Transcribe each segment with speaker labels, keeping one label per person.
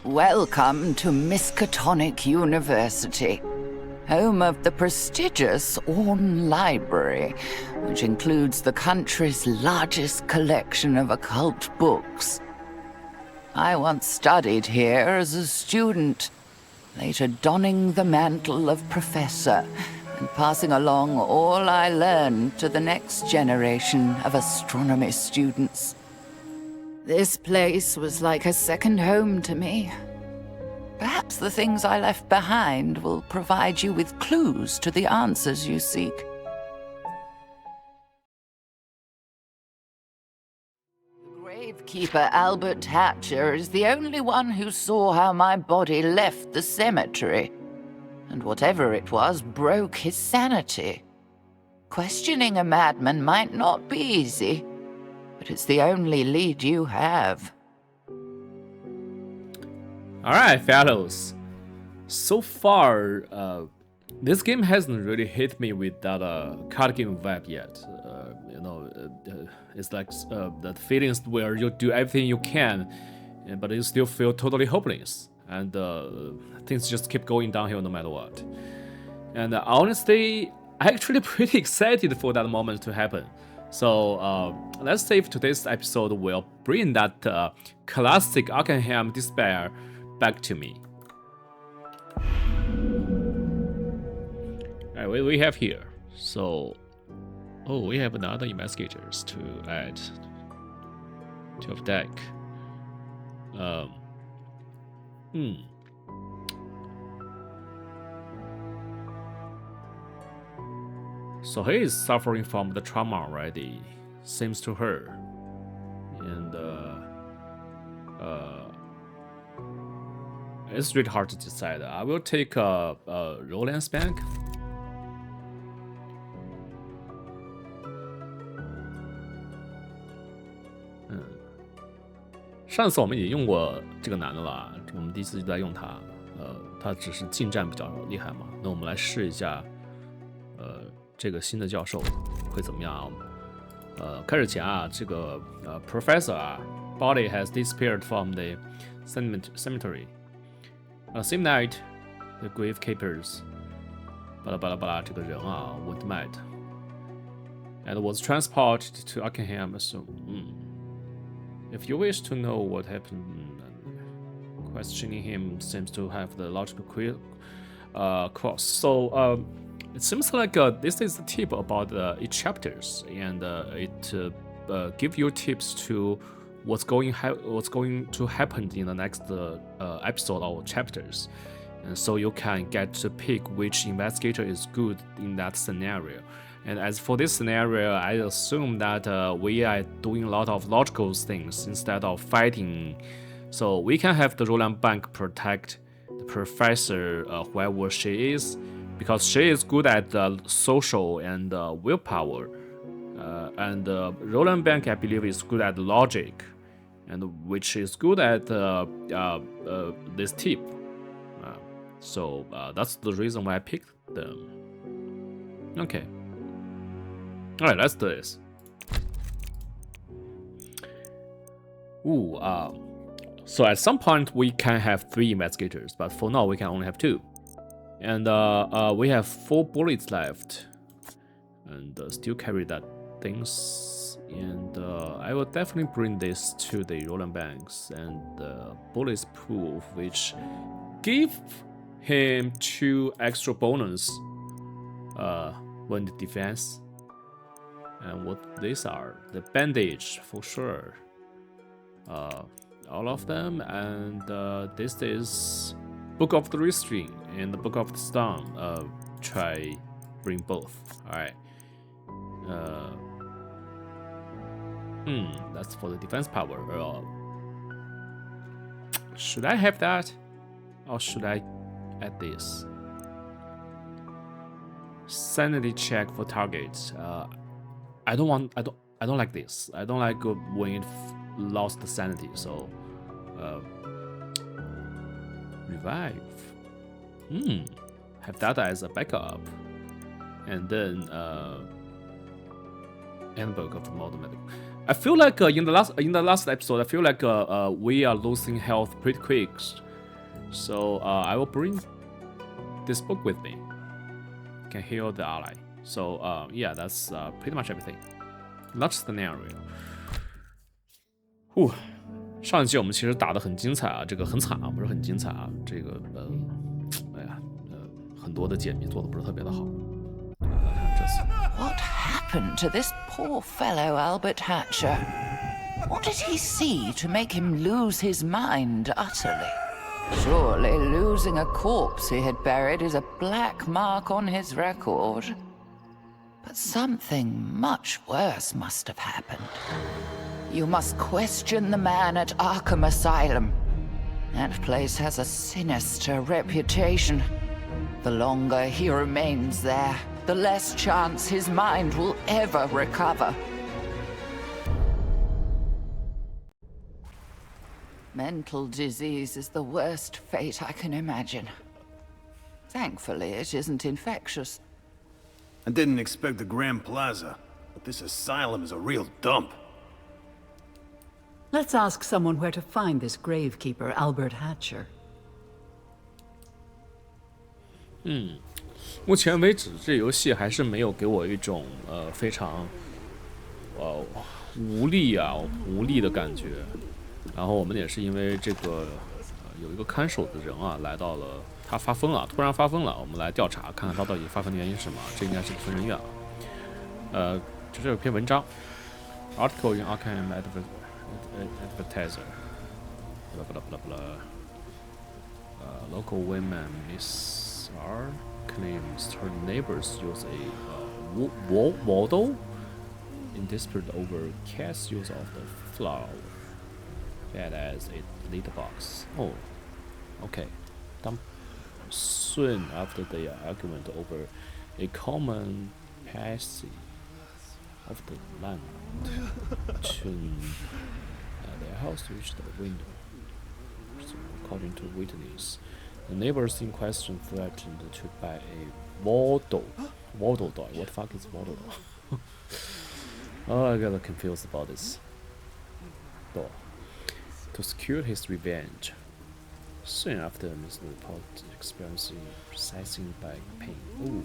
Speaker 1: Welcome to Miskatonic University, home of the prestigious Orne Library, which includes the country's largest collection of occult books. I once studied here as a student, later donning the mantle of professor and passing along all I learned to the next generation of astronomy students. This place was like a second home to me. Perhaps the things I left behind will provide you with clues to the answers you seek. The gravekeeper Albert Hatcher is the only one who saw how my body left the cemetery, and whatever it was broke his sanity. Questioning a madman might not be easy, but it's the only lead you have.
Speaker 2: Alright, fellows. So far, this game hasn't really hit me with that card game vibe yet. It's like that feelings where you do everything you can, but you still feel totally hopeless, and things just keep going downhill no matter what. And honestly, I'm actually pretty excited for that moment to happen. So let's see if today's episode will bring that classic Arkham despair back to me. Alright, what do we have here? So, we have another investigators to add to our deck. So he is suffering from the trauma already, seems to her. And it's really hard to decide. I will take Roland's bank.嗯，上次我们已经用过这个男的了，我们第一次就在用他。他只是近战比较厉害嘛。那我们来试一下，这个新的教授会怎么样啊？开始前啊，这个professor 啊 body has disappeared from the cemetery. Same night, the gravekeepers, 巴拉巴拉巴拉，这个人啊 went mad, and was transported to Arkham Asylum. If you wish to know what happened, questioning him seems to have the logical course. So, it seems like this is a tip about each chapters, and it give you tips to what's going to happen in the next episode or chapters, and so you can get to pick which investigator is good in that scenario. And as for this scenario, I assume that we are doing a lot of logical things instead of fighting, so we can have the Roland Bank protect the professor whoever she is, because she is good at social and willpower. And Roland Bank, I believe, is good at logic, and which is good at this tip. So that's the reason why I picked them. Okay. Alright, let's do this. So at some point we can have 3 investigators, but for now we can only have 2. And we have 4 bullets left, and still carry that things. And I will definitely bring this to the Roland Banks and bullets pool, which give him 2 extra bonus when the defense. And what these are, the bandage for sure, all of them, and this is Book of the Restring and the Book of the Stone. Try bring both. Alright. That's for the defense power. Should I have that, or should I add this? Sanity check for targets. I don't like this. I don't like when it lost the sanity. So, revive. Have that as a backup, and then handbook of model medical. I feel like in the last episode, I feel like we are losing health pretty quick. So I will bring this book with me. Can heal the ally. So yeah, that's pretty much everything. Next scenario. 上一集我们其实打得很精彩啊，这个很惨啊，不是很精彩啊，这个哎呀，很多的解谜做得不是特别的好。来看这次。
Speaker 1: What happened to this poor fellow Albert Hatcher? What did he see to make him lose his mind utterly? Surely losing a corpse he had buried is a black mark on his record. But something much worse must have happened. You must question the man at Arkham Asylum. That place has a sinister reputation. The longer he remains there, the less chance his mind will ever recover. Mental disease is the worst fate I can imagine. Thankfully, it isn't infectious.
Speaker 3: I didn't expect the Grand Plaza, but this asylum is a real dump.
Speaker 4: Let's ask someone where to find this gravekeeper, Albert Hatcher.
Speaker 2: 目前为止，这游戏还是没有给我一种非常无力的感觉。然后我们也是因为这个有一个看守的人啊来到了，他发疯了，突然发疯了，我们来调查看看他到底发疯的原因是什么。这应该是个疯人院啊。这有篇文章 ，article in Arkham Advertiser， blah blah blah blah。Local woman Miss R claims her neighbors use a model in dispute over cat's use of the flower bed as a litter box. Oh, okay. Soon after the argument over a common passage of the land their house reached the window. So, according to witness, the neighbors in question threatened to buy a Voodoo doll. What the fuck is Voodoo doll? Oh, I got confused about this doll. To secure his revenge. Soon after, Mr. reported experiencing precise back pain. Ooh.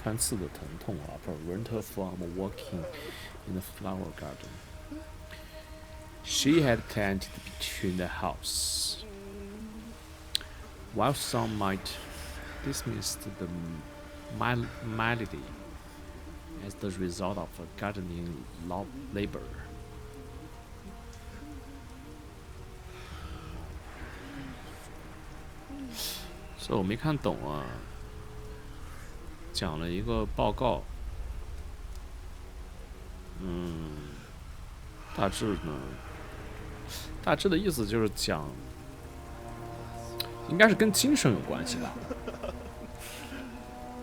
Speaker 2: 穿刺的疼痛啊 prevent her from walking in the flower garden. She had planted between the house. While some might dismiss the malady as the result of a gardening labor. 所以我没看懂啊，讲了一个报告，大致的意思就是讲，应该是跟精神有关系吧，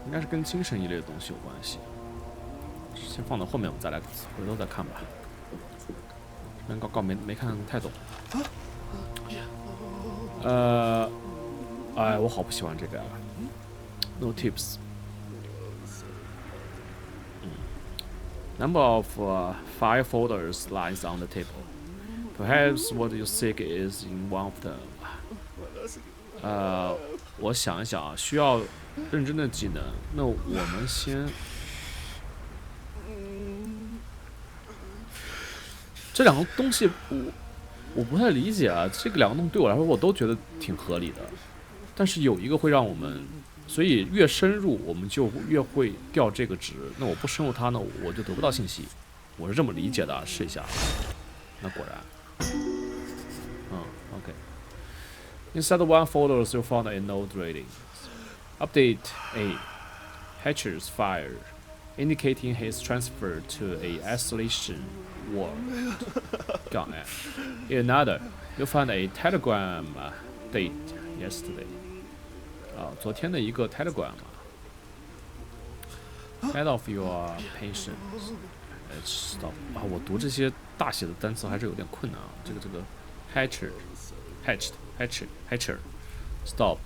Speaker 2: 应该是跟精神一类的东西有关系。先放到后面，我们再来回头再看吧。这篇报告没看太懂。哎，我好不喜欢这个啊。No tips. Number of file folders lies on the table. Perhaps what you seek is in one of them. 我想一想啊，需要认真的技能。那我们先，这两个东西我不太理解啊。这个两个东西对我来说，我都觉得挺合理的。但是有一个会让我们，所以越深入我们就越会掉这个值。那我不深入它呢，我就得不到信息。我是这么理解的啊，试一下。那果然，OK。Inside one folder, you found a note reading. Update A. Hatcher's fire, indicating his transfer to a isolation ward. In another, you found a telegram date yesterday. 昨天的一个 telegram 嘛 Head of your patience. Stop 啊，我读这些大写的单词还是有点困难啊。这个 hatched. Stop.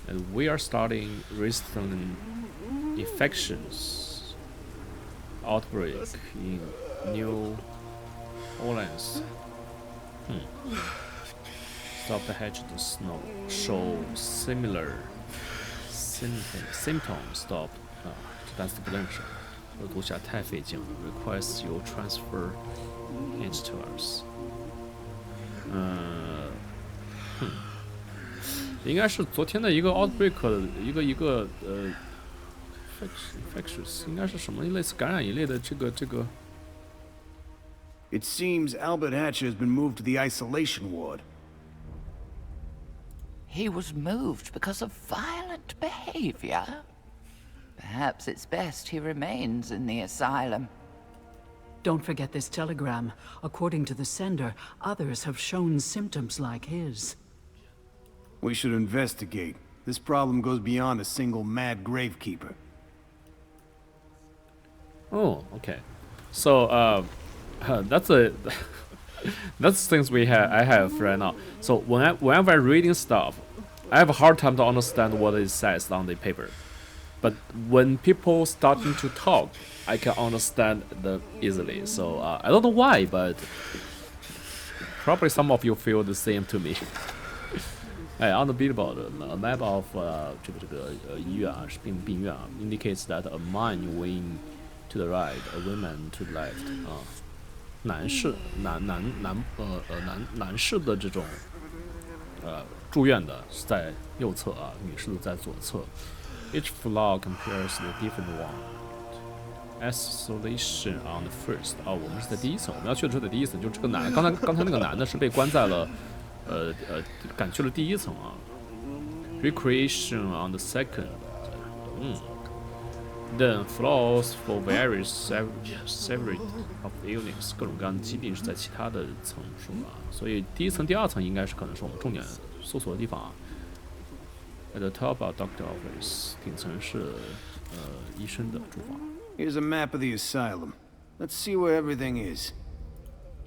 Speaker 2: And we are starting resistant infections outbreak in New Orleans. Stop the hatch to snow. Show similar symptoms. Stop. 这单词不认识，我读起来太费劲了。Requires you transfer it to us. 应该是昨天的一个 outbreak 的一个infectious 应该是什么类似感染一类的这个。
Speaker 3: It seems Albert Hatcher has been moved to the isolation ward.
Speaker 1: He was moved because of violent behavior. Perhaps it's best he remains in the asylum.
Speaker 4: Don't forget this telegram. According to the sender, others have shown symptoms like his.
Speaker 3: We should investigate. This problem goes beyond a single mad gravekeeper.
Speaker 2: Oh, okay. So, that's things I have right now. So whenever I'm reading stuff, I have a hard time to understand what it says on the paper. But when people starting to talk, I can understand them easily. So I don't know why, but probably some of you feel the same to me. On the billboard, a map of 这个医院啊，是病院啊 indicates that a man wing to the right, a woman to the left 啊，男士的这种住院的是在右侧啊，女士的在左侧。Each floor compares the different one. Isolation on the first. 我们是在第一层，我们要去的是在第一层，就这个男，刚才那个男的是被关在了赶去了第一层啊。Recreation on the second. Then floors for various severity of illness. 各种各样的疾病是在其他的层数啊，所以第一层、第二层应该是可能是我们重点搜索的地方啊。At the top of doctor office. 顶层是医生的住房。
Speaker 3: Here's a map of the asylum. Let's see where everything is.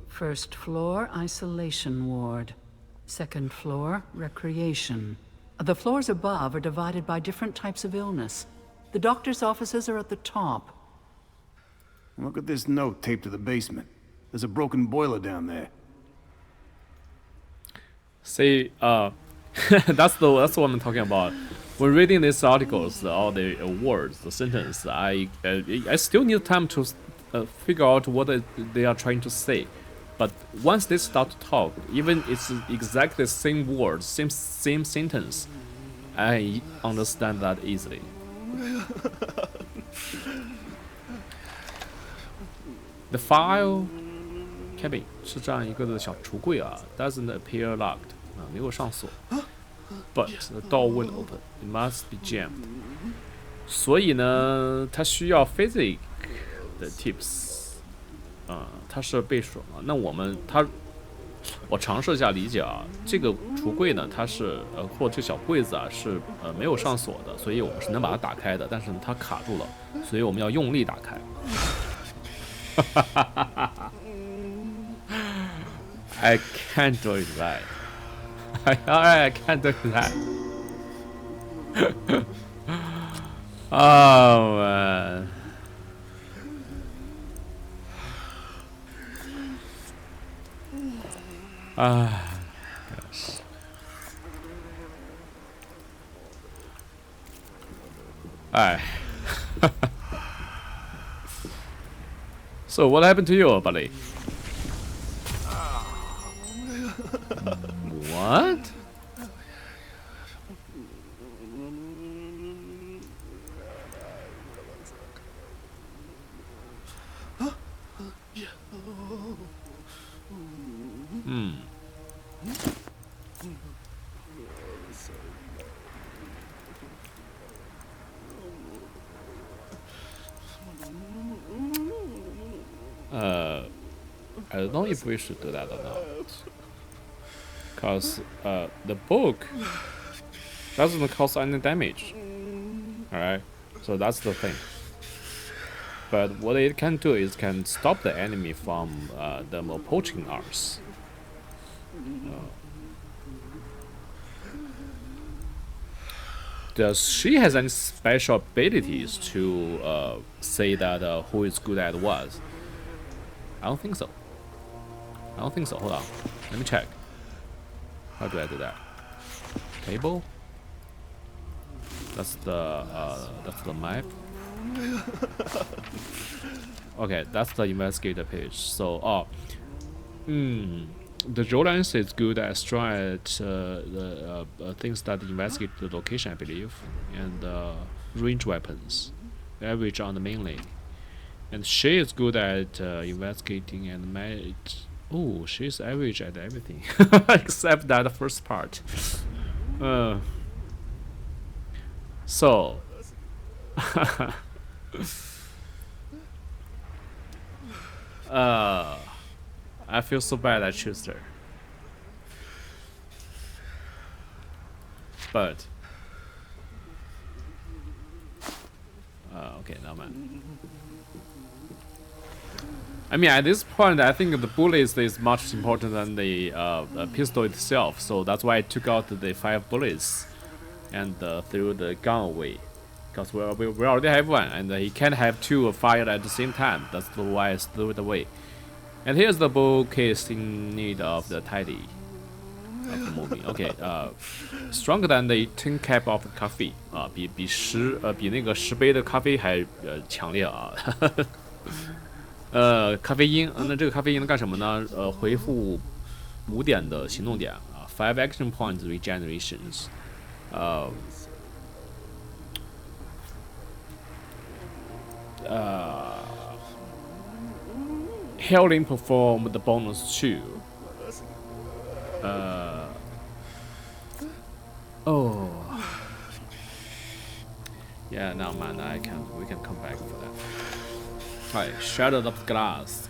Speaker 4: First floor, isolation ward. Second floor, recreation. The floors above are divided by different types of illness. The doctor's offices are at the top.
Speaker 3: Look at this note taped to the basement. There's a broken boiler down there.
Speaker 2: See, that's what I'm talking about. When reading these articles, all the words, the sentence, I still need time to figure out what they are trying to say. But once they start to talk, even it's exactly the same words, same sentence, I understand that easily. The file cabin 是这样一个的小橱柜啊 ，doesn't appear locked 啊，没有上锁。But the door will open. It must be jammed. 所以呢，它需要 physics 的 tips 它是被锁了。那我尝试一下理解啊，这个橱柜呢，它是或者这小柜子啊是没有上锁的，所以我们是能把它打开的，但是呢它卡住了，所以我们要用力打开。I can't do it right. I can't do that. Oh man. Gosh. Alright. So what happened to you, buddy? What? I don't know if we should do that or not. Because the book doesn't cause any damage. Alright? So that's the thing. But what it can do is can stop the enemy from them approaching us. Does she has any special abilities to say that who is good at what? I don't think so. Hold on. Let me check. How do I do that? Table? That's the map. Okay, that's the investigator page. So, the Rolance is good at strong at the things that investigate the location, I believe, and range weapons, average on the mainly. And she is good at investigating and manage. Oh, she's average at everything except that first part. So. I feel so bad I choose her. But okay, now man. I mean, at this point, I think the bullets is much important than the pistol itself. So that's why I took out the 5 bullets and threw the gun away. Because we already have one, and he can't have 2 fired at the same time. That's why I threw it away. And here's the bookcase in need of the tidy of the movie. Okay, stronger than the 10 cup of coffee. 比那个10杯的咖啡还强烈啊。咖啡因，那这个咖啡因能干什么呢？回复5点的行动点啊，5 action points regenerations。Healing perform the bonus 2. Oh. Yeah, no man, we can come back for that. Alright, shattered up glass.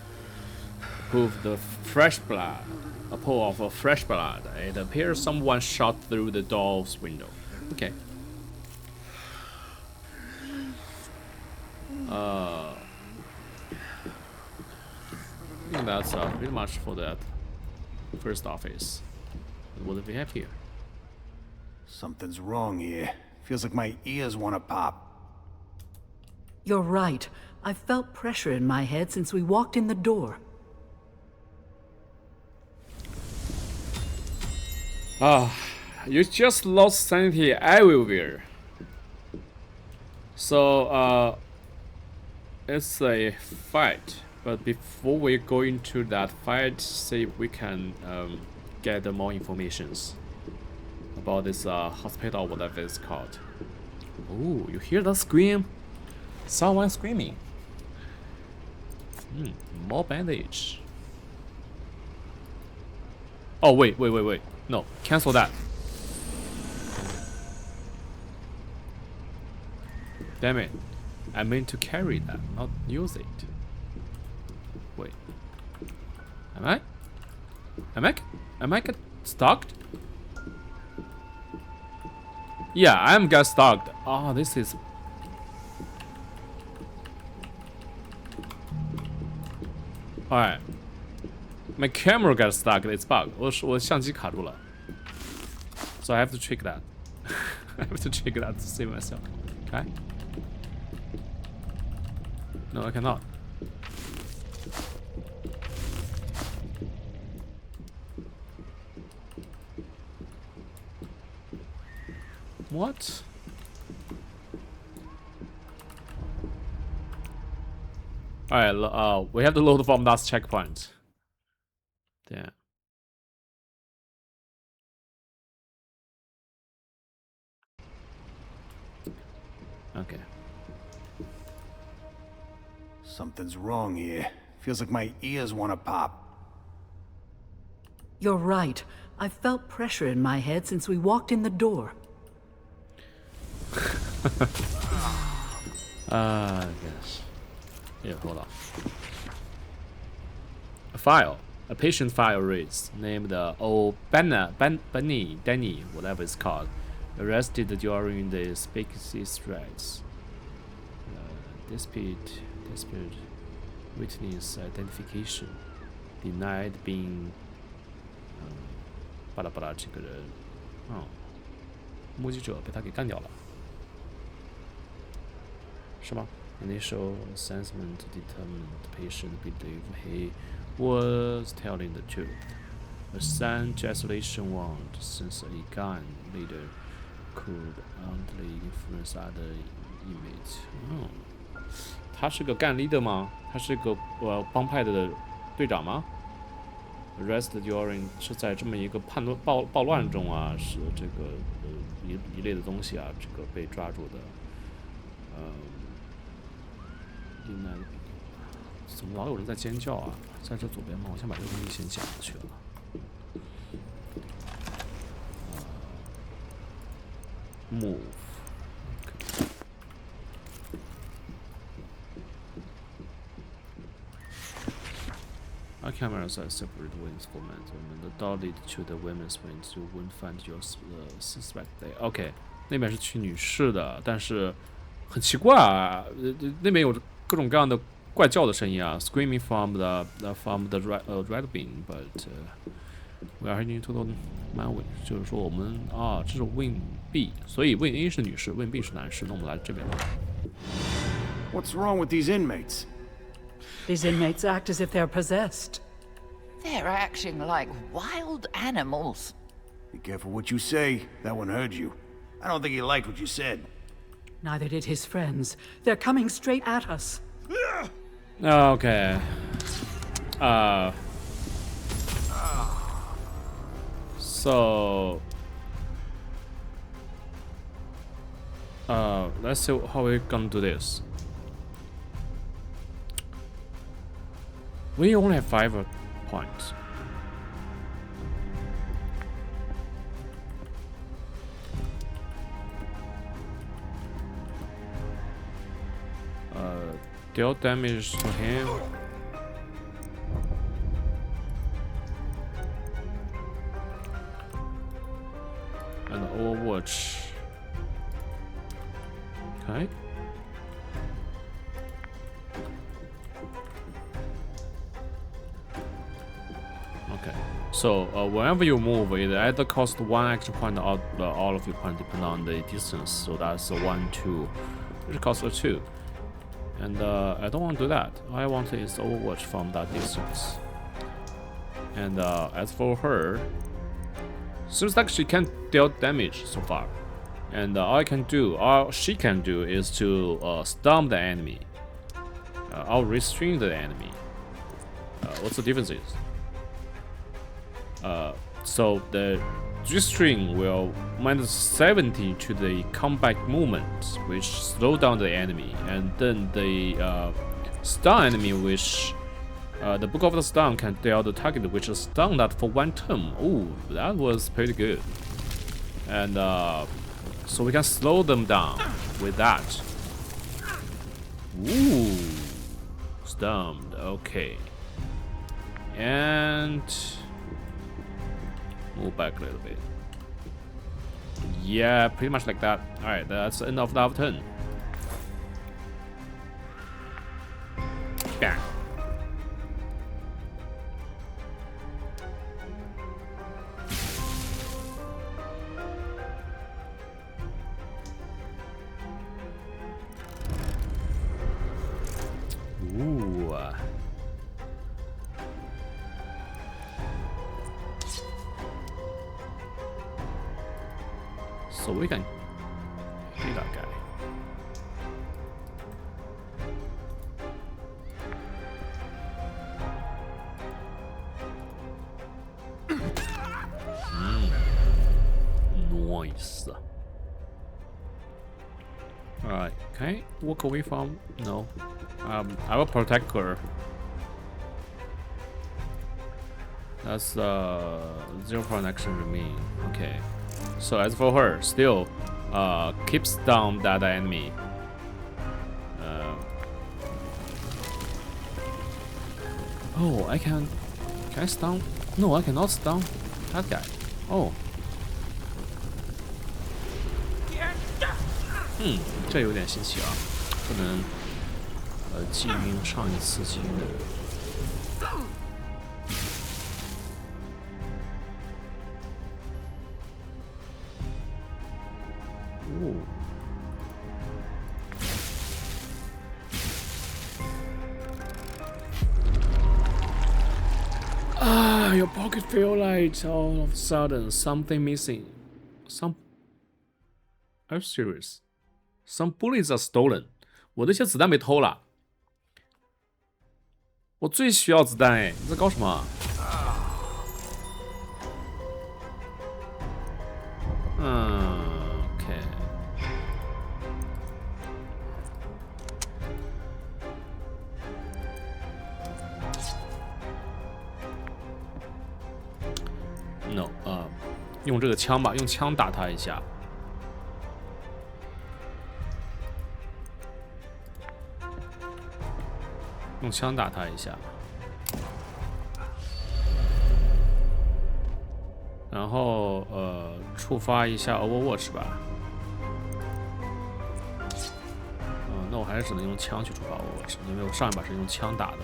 Speaker 2: Prove the fresh blood. A pool of fresh blood. It appears someone shot through the door's window. Okay. I think that's pretty much for that first office. What do we have here?
Speaker 3: Something's wrong here. Feels like my ears want to pop.
Speaker 4: You're right. I've felt pressure in my head since we walked in the door.
Speaker 2: You just lost sanity everywhere. So, it's a fight. But before we go into that fight, see if we can get more informations about this hospital, whatever it's called. Oh, you hear that scream? Someone screaming. More bandage. Oh, wait. No, cancel that. Damn it. I meant to carry that, not use it. Wait. Am I get stalked? Yeah, I am get stalked. Oh, this is... Alright. My camera got stuck, it's bugged. 我相机卡住了. So I have to check that. I have to check that to save myself. Okay? No, I cannot. What? Alright, we have to load from that checkpoint. Damn. Okay.
Speaker 3: Something's wrong here. Feels like my ears want to pop.
Speaker 4: You're right. I've felt pressure in my head since we walked in the door.
Speaker 2: I guess. Yeah, hold on. A file. A patient file reads, named Danny, whatever it's called, arrested during the Spacey strikes. Dispute, witness identification, denied being 巴拉巴拉这个人，目击者被他给干掉了，是吗 ？Initial assessment determined the patient believed he was telling the truth. Assigned to isolation wound since a gun later could unduly influence other inmates. 他是个干 leader 吗？他是个帮派的队长吗 ？Arrested during 是在这么一个暴乱中啊，是这个一类的东西啊，这个被抓住的。怎么老有人在尖叫啊？在这左边吗？我先把这个东西先讲去了。Move. Our cameras are separate wings for men. The door lead to the women's wing. You won't find your suspect there. OK， 那边是去女士的，但是很奇怪啊，那边有各种各样的怪叫的声音啊 ，screaming from the red wing, but we are heading to the man wing. 就是说我们啊，这是 wing B， 所以 wing A 是女士 ，wing B 是男士。那我们来这边吧。
Speaker 3: What's wrong with these inmates?
Speaker 4: These inmates act as if they're possessed.
Speaker 1: They're acting like wild animals.
Speaker 3: Be careful what you say. That one heard you. I don't think he liked what you said.
Speaker 4: Neither did his friends. They're coming straight at us.
Speaker 2: Okay. So. Let's see how we're gonna do this. We only have 5 points. Deal damage to him. And Overwatch. Okay. Okay. So whenever you move, it either costs 1 extra point or all of your points depending on the distance. So that's 1, 2, which costs 2. And I don't want to do that. All I want is Overwatch from that distance. And as for her, seems like she can't deal damage so far. And all she can do is to stun the enemy. I'll restrain the enemy. What's the difference is? So the restrain will minus 70 to the combat movement, which slow down the enemy, and then the stun enemy, which the Book of the Stun can deal the target which is stunned that for 1 turn. Ooh, that was pretty good. And so we can slow them down with that. Ooh, stunned. Okay, and move back a little bit. Yeah, pretty much like that. Alright, that's the end of that turn. Bang. Ooh. So we can kill that guy. Nice. Alright, okay, walk away from. No. I will protect her. That's 0 point action remain. Okay. So as for her, still keeps down that enemy. Oh, I can I stun? No, I cannot stun that guy. Oh. 这有点新奇啊，不能记晕上一次记晕的人。your pocket feel like all of a sudden something missing. Some. Are you serious? Some bullets are stolen. 我那些子弹被偷了。我最需要子弹哎！你在搞什么？OK。No， 用这个枪吧，用枪打他一下。用枪打他一下，然后触发一下 Overwatch 吧。那我还是只能用枪去触发 Overwatch， 因为我上一把是用枪打的。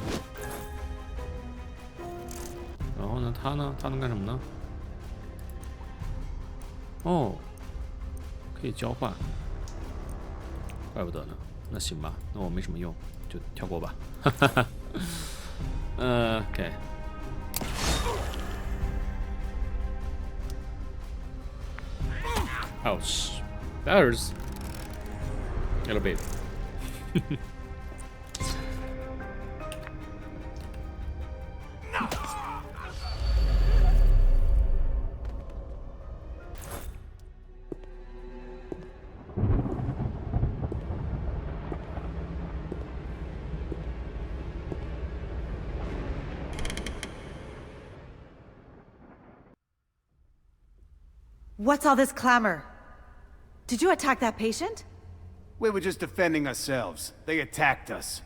Speaker 2: 然后呢，他呢？他能干什么呢？哦，可以交换，怪不得呢。那行吧，那我没什么用，就跳过吧。OK。Ouch. That hurts. A little bit.
Speaker 5: What's all this clamor? Did you attack that patient?
Speaker 3: We were just defending ourselves. They attacked us.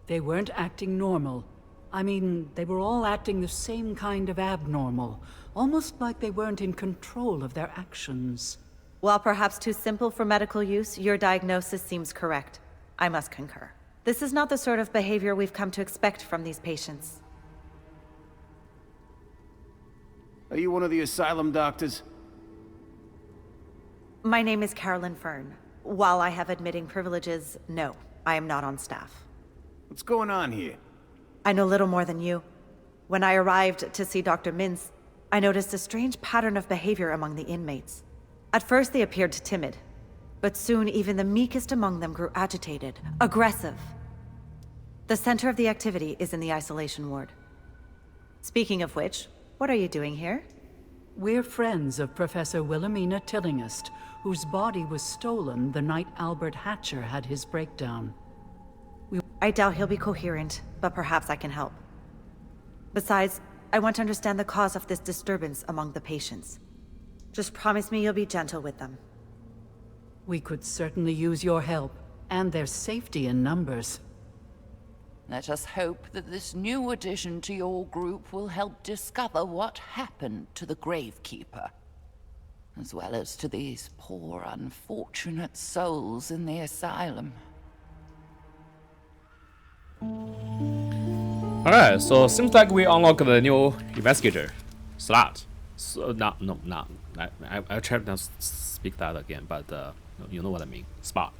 Speaker 4: They weren't acting normal. I mean, they were all acting the same kind of abnormal. Almost like they weren't in control of their actions.
Speaker 5: While perhaps too simple for medical use, your diagnosis seems correct. I must concur. This is not the sort of behavior we've come to expect from these patients.
Speaker 3: Are you one of the asylum doctors?
Speaker 5: My name is Carolyn Fern. While I have admitting privileges, no, I am not on staff.
Speaker 3: What's going on here?
Speaker 5: I know little more than you. When I arrived to see Dr. Mintz, I noticed a strange pattern of behavior among the inmates. At first they appeared timid, but soon even the meekest among them grew agitated, aggressive. The center of the activity is in the isolation ward. Speaking of which, what are you doing here?
Speaker 4: We're friends of Professor Wilhelmina Tillingist, whose body was stolen the night Albert Hatcher had his breakdown.
Speaker 5: I doubt he'll be coherent, but perhaps I can help. Besides, I want to understand the cause of this disturbance among the patients. Just promise me you'll be gentle with them.
Speaker 4: We could certainly use your help, and their safety in numbers.
Speaker 1: Let us hope that this new addition to your group will help discover what happened to the Gravekeeper, as well as to these poor, unfortunate souls in the asylum.
Speaker 2: Alright, so seems like we unlock the new investigator slot. So I'll try to speak that again, but you know what I mean. Spot.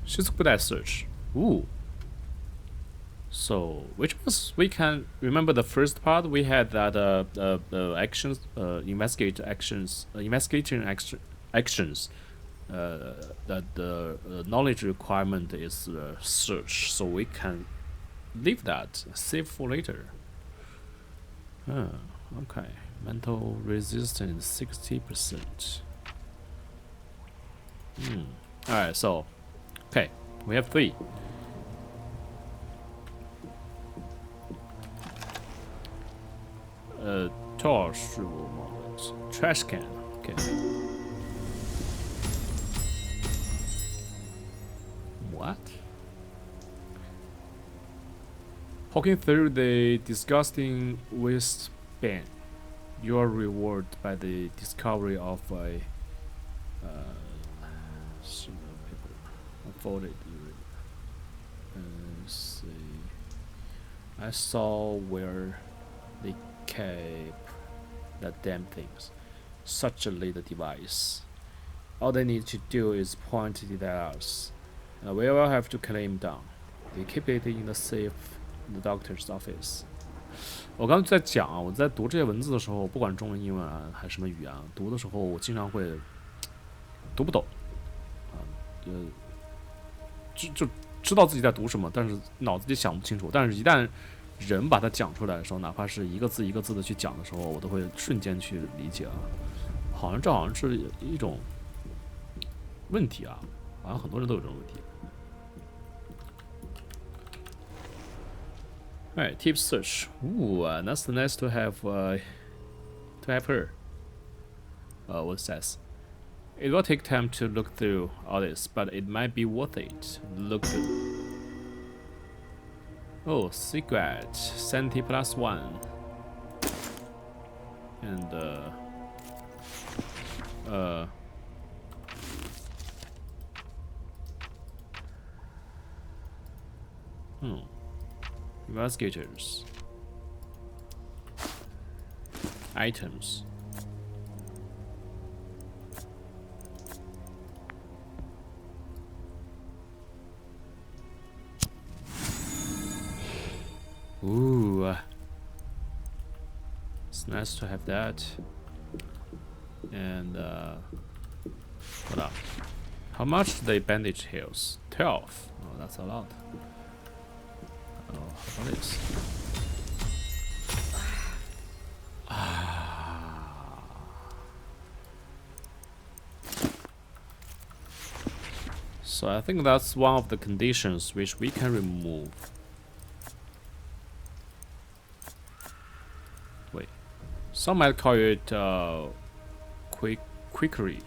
Speaker 2: She's good at search. Ooh. So which ones we can remember? The first part we had that actions, investigating actions. That the knowledge requirement is search, so we can leave that, save for later. Okay. Mental resistance 60%. Alright, so okay, we have 3. Torch, trash can. Okay. What? Poking through the disgusting waste bin, you are rewarded by the discovery of a afforded. See, I saw where they keep that damn things. Such a little device. All they need to do is point it at us. We will have to climb down. They keep it in the safe the doctor's office。我刚才在讲啊，我在读这些文字的时候，不管中文、英文啊，还是什么语言啊，读的时候我经常会读不懂啊，就知道自己在读什么，但是脑子里想不清楚。但是一旦人把它讲出来的时候，哪怕是一个字一个字的去讲的时候，我都会瞬间去理解啊。好像是一种问题啊，好像很多人都有这种问题。Alright, tip search. Ooh, that's nice to have her. What it says? It will take time to look through all this, but it might be worth it. Look through. Oh, secret. Sanity +1. And Investigators. Items. Ooh. It's nice to have that. And what up? How much do they bandage heals? 12. Oh, that's a lot. Oh, how about this? So I think that's one of the conditions which we can remove. Wait, some might call it quickery,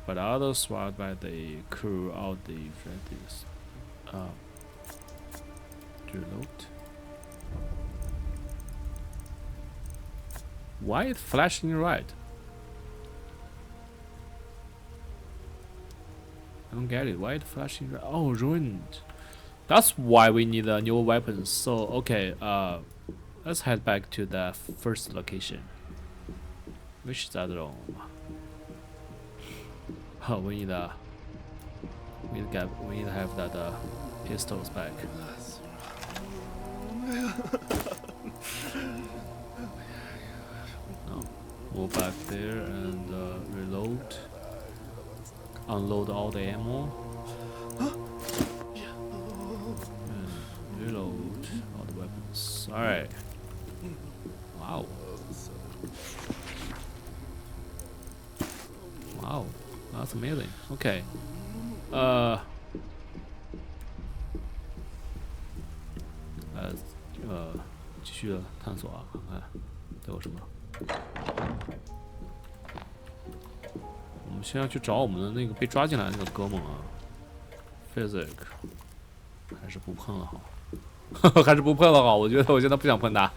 Speaker 2: but others swear by the crew of the Freddy's. Reload. Why is flashing red? I don't get it. Why is flashing red? Oh, ruined. That's why we need a new weapon. So okay, let's head back to the first location. Which is that wrong? Oh, we need to have that pistols back. No. Move back there and reload. Unload all the ammo. And reload all the weapons. Alright. Wow. Wow. That's amazing. Okay. 继续的探索啊，看看都有什么。我们先要去找我们的那个被抓进来的那个哥们啊 ，Physic， 还是不碰了好，还是不碰了好。我觉得我现在不想碰他。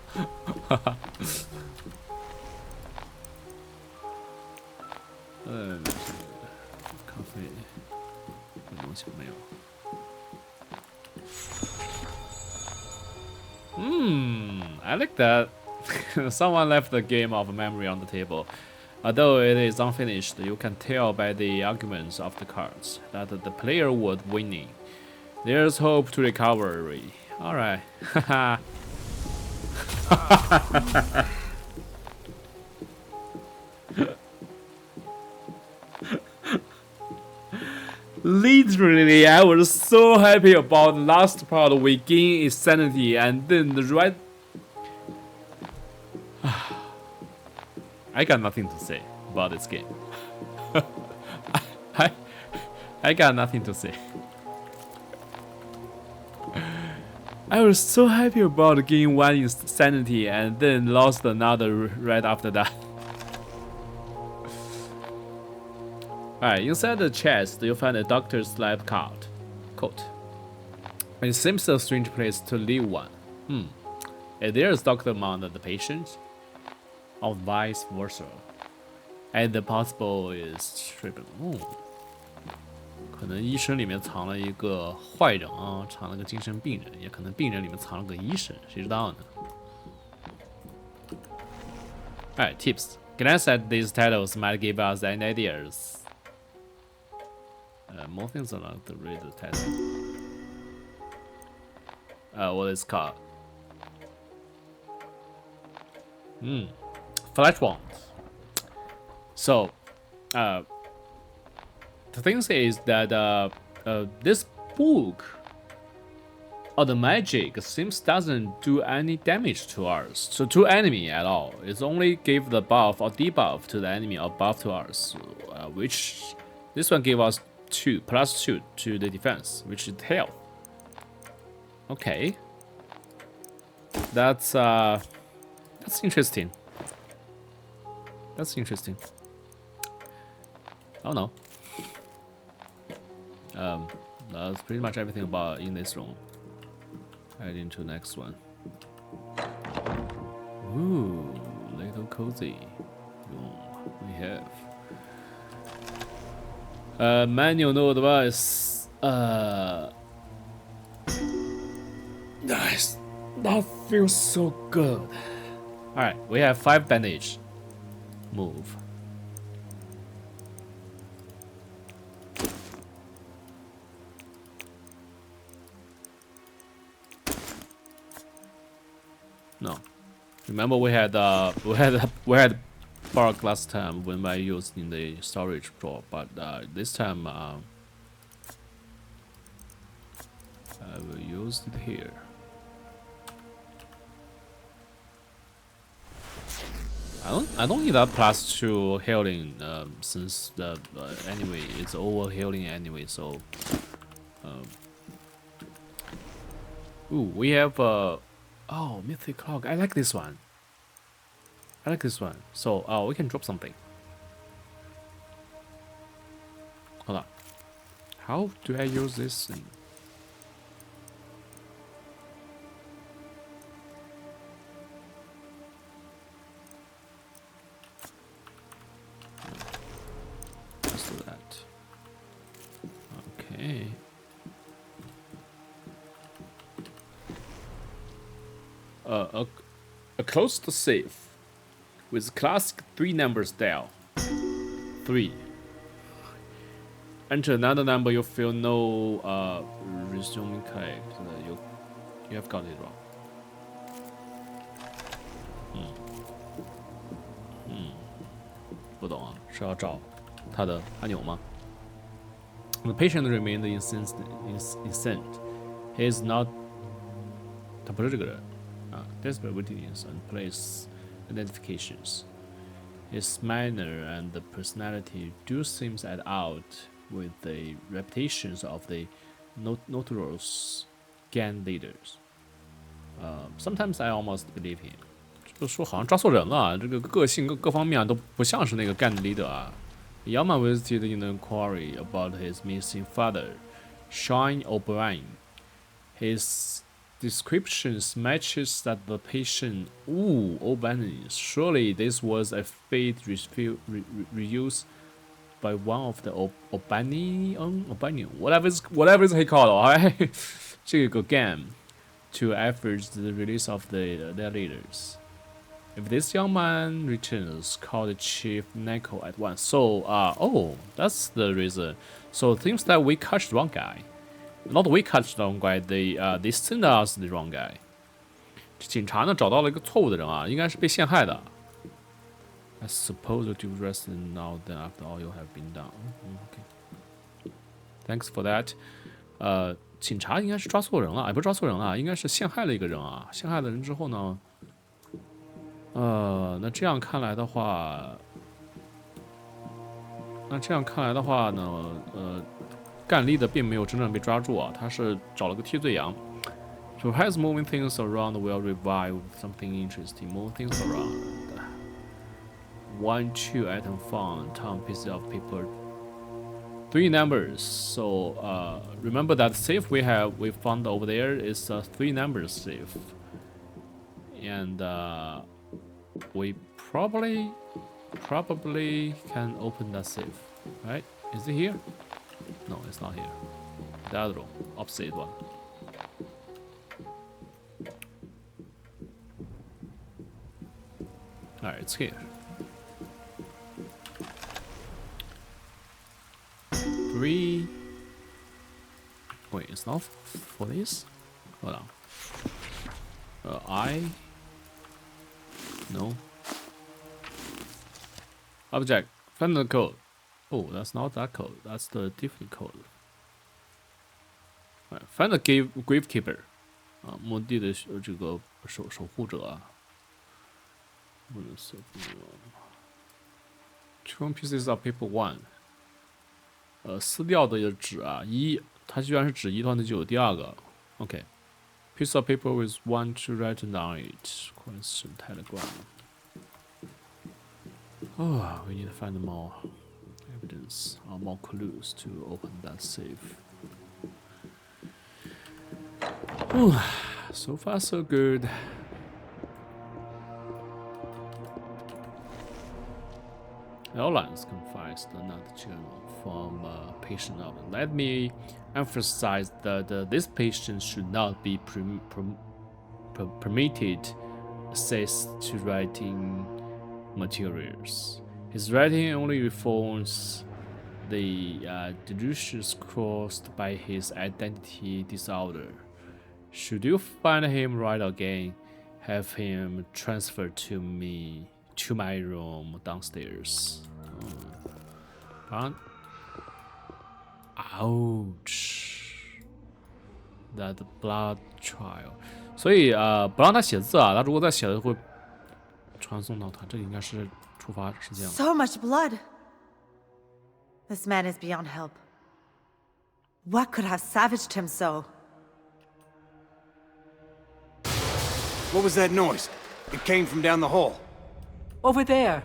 Speaker 2: 咖啡，这东西没有。I like that. Someone left the game of memory on the table. Although it is unfinished, you can tell by the arguments of the cards that the player was winning. There's hope to recovery. Alright. Literally, I was so happy about the last part. We gain its sanity, and then the right. I got nothing to say about this game. I got nothing to say. I was so happy about getting one in sanity, and then lost another right after that. Alright, inside the chest, you'll find a doctor's lab coat. It seems a strange place to leave one. Is there a doctor among the patients? Or vice versa? And the possible is tripping. 可能医生里面藏了一个坏人啊，藏了个精神病人，也可能病人里面藏了个医生，谁知道呢？ Alright, tips. Glance at these titles might give us any ideas. More things along to read the title. What is called? Flash wand. So, the thing is that this book or the magic seems doesn't do any damage to us, to enemy at all. It only give the buff or debuff to the enemy or buff to us, which this one gave us +2 to the defense, which is health. Okay, that's interesting. That's interesting. Oh no. That's pretty much everything about in this room. Heading to next one. Ooh, little cozy room we have. Manual, no advice. Nice. That feels so good. Alright, we have 5 bandage. Move. No. Remember we had bark last time when I used in the storage drawer, but this time I will use it here. I don't need that +2 healing since the anyway it's over healing anyway. So ooh, we have oh, mythic clock. I like this one. I like this one. So we can drop something. Hold on. How do I use this thing? Let's do that. Okay. A closed safe with classic 3 numbers dial. 3. Enter another number you feel no resuming correct. You have got it wrong.不懂啊，是要找它的按钮吗？ The patient remained incensed. He is not. 他不是这个人。Desperate witness and place identifications. His manner and the personality do seem at out with the reputations of the notorious gang leaders. Sometimes I almost believe him. 就说好像抓错人了，这个个性各方面都不像是那个 gang leader 啊。Yama visited in an inquiry about his missing father, Sean O'Brien. His descriptions matches that the patient. Ooh, O'Brien. Surely this was a fate reused by one of the O'Brien, whatever is he called, alright? 这个 gang to efforts the release of their leaders. If this young man returns, call the chief Neko at once. So, oh, that's the reason. So it seems that we catch the wrong guy. Not we catch the wrong guy. They send us the wrong guy. 警察呢找到了一个错误的人啊，应该是被陷害的。I suppose you do rest now then after all you have been done. Okay. Thanks for that. 警察应该是抓错人了，哎，不是抓错人了，应该是陷害了一个人啊。陷害了人之后呢，那这样看来的话，呢，干力的并没有真正被抓住啊，他是找了个替罪羊。Perhaps moving things around will revive something interesting. Move things around. 1, 2 item found. Town pieces of paper. 3 numbers. So remember that safe we found over there is a 3 numbers safe, and we probably can open that safe, right? Is it here? No, it's not here. The other one, opposite one. Alright, it's here. 3. Wait, it's not for this? Hold on. I. No. Object. Find the code. Oh, that's not that code. That's the different code. Find the gravekeeper. 墓地的这个守护者啊。Two pieces of paper one. 撕掉的纸啊，它居然是纸一的话，那就有第二个。OK. Piece of paper with one to write on it. Question telegram. Oh, we need to find more evidence or more clues to open that safe. So far, so good. Airlines confines the not general from patient of. Let me emphasize that this patient should not be permitted access to writing materials. His writing only reforms the delusions caused by his identity disorder. Should you find him right again, have him transferred to my room downstairs. Ouch. That blood trial. 所以不让他写字啊，他如果再写的会传送到他，这应该是触发事件了。
Speaker 5: So much blood. This man is beyond help. What could have savaged him so?
Speaker 3: What was that noise? It came from down the hall.
Speaker 4: Over there.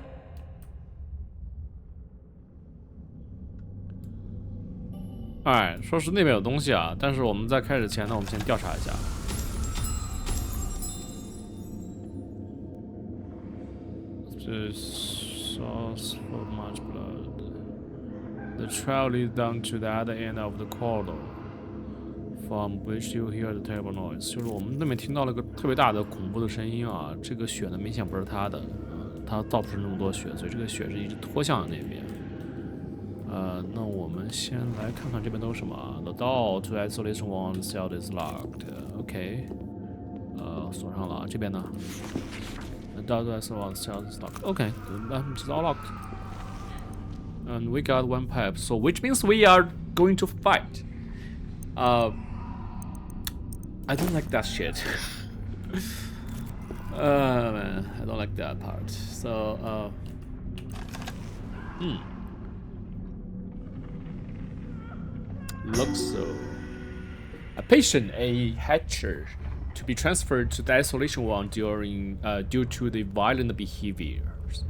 Speaker 2: 哎，说是那边有东西啊，但是我们在开始前呢，我们先调查一下。这 source for much blood. The trail leads down to the other end of the corridor, from which you hear the terrible noise. 就是我们那边听到了个特别大的恐怖的声音啊，这个血呢明显不是他的，他倒不是那么多血，所以这个血是一直拖向那边。那我们先来看看这边都有什么。The door to isolation one cell is locked. OK. 锁上了。这边呢 ？The door to isolation one cell is locked. OK. It's all locked. And we got one pipe. So which means we are going to fight. I don't like that shit. Man, I don't like that part. So, Looks so. A patient, a hatcher, to be transferred to the isolation ward due to the violent behaviors.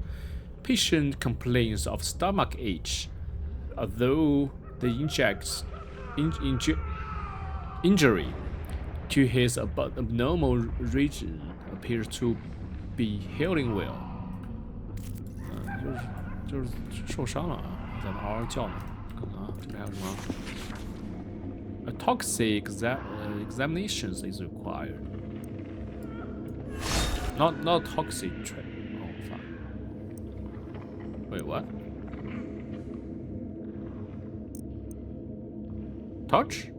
Speaker 2: Patient complains of stomach ache, although the injury to his abnormal region appears to be healing well. 就是受伤了啊，在那嗷嗷叫呢。啊，这边还有什么 ？A toxic examination is required. Not toxic trade. Oh fuck. Wait, what? Touch?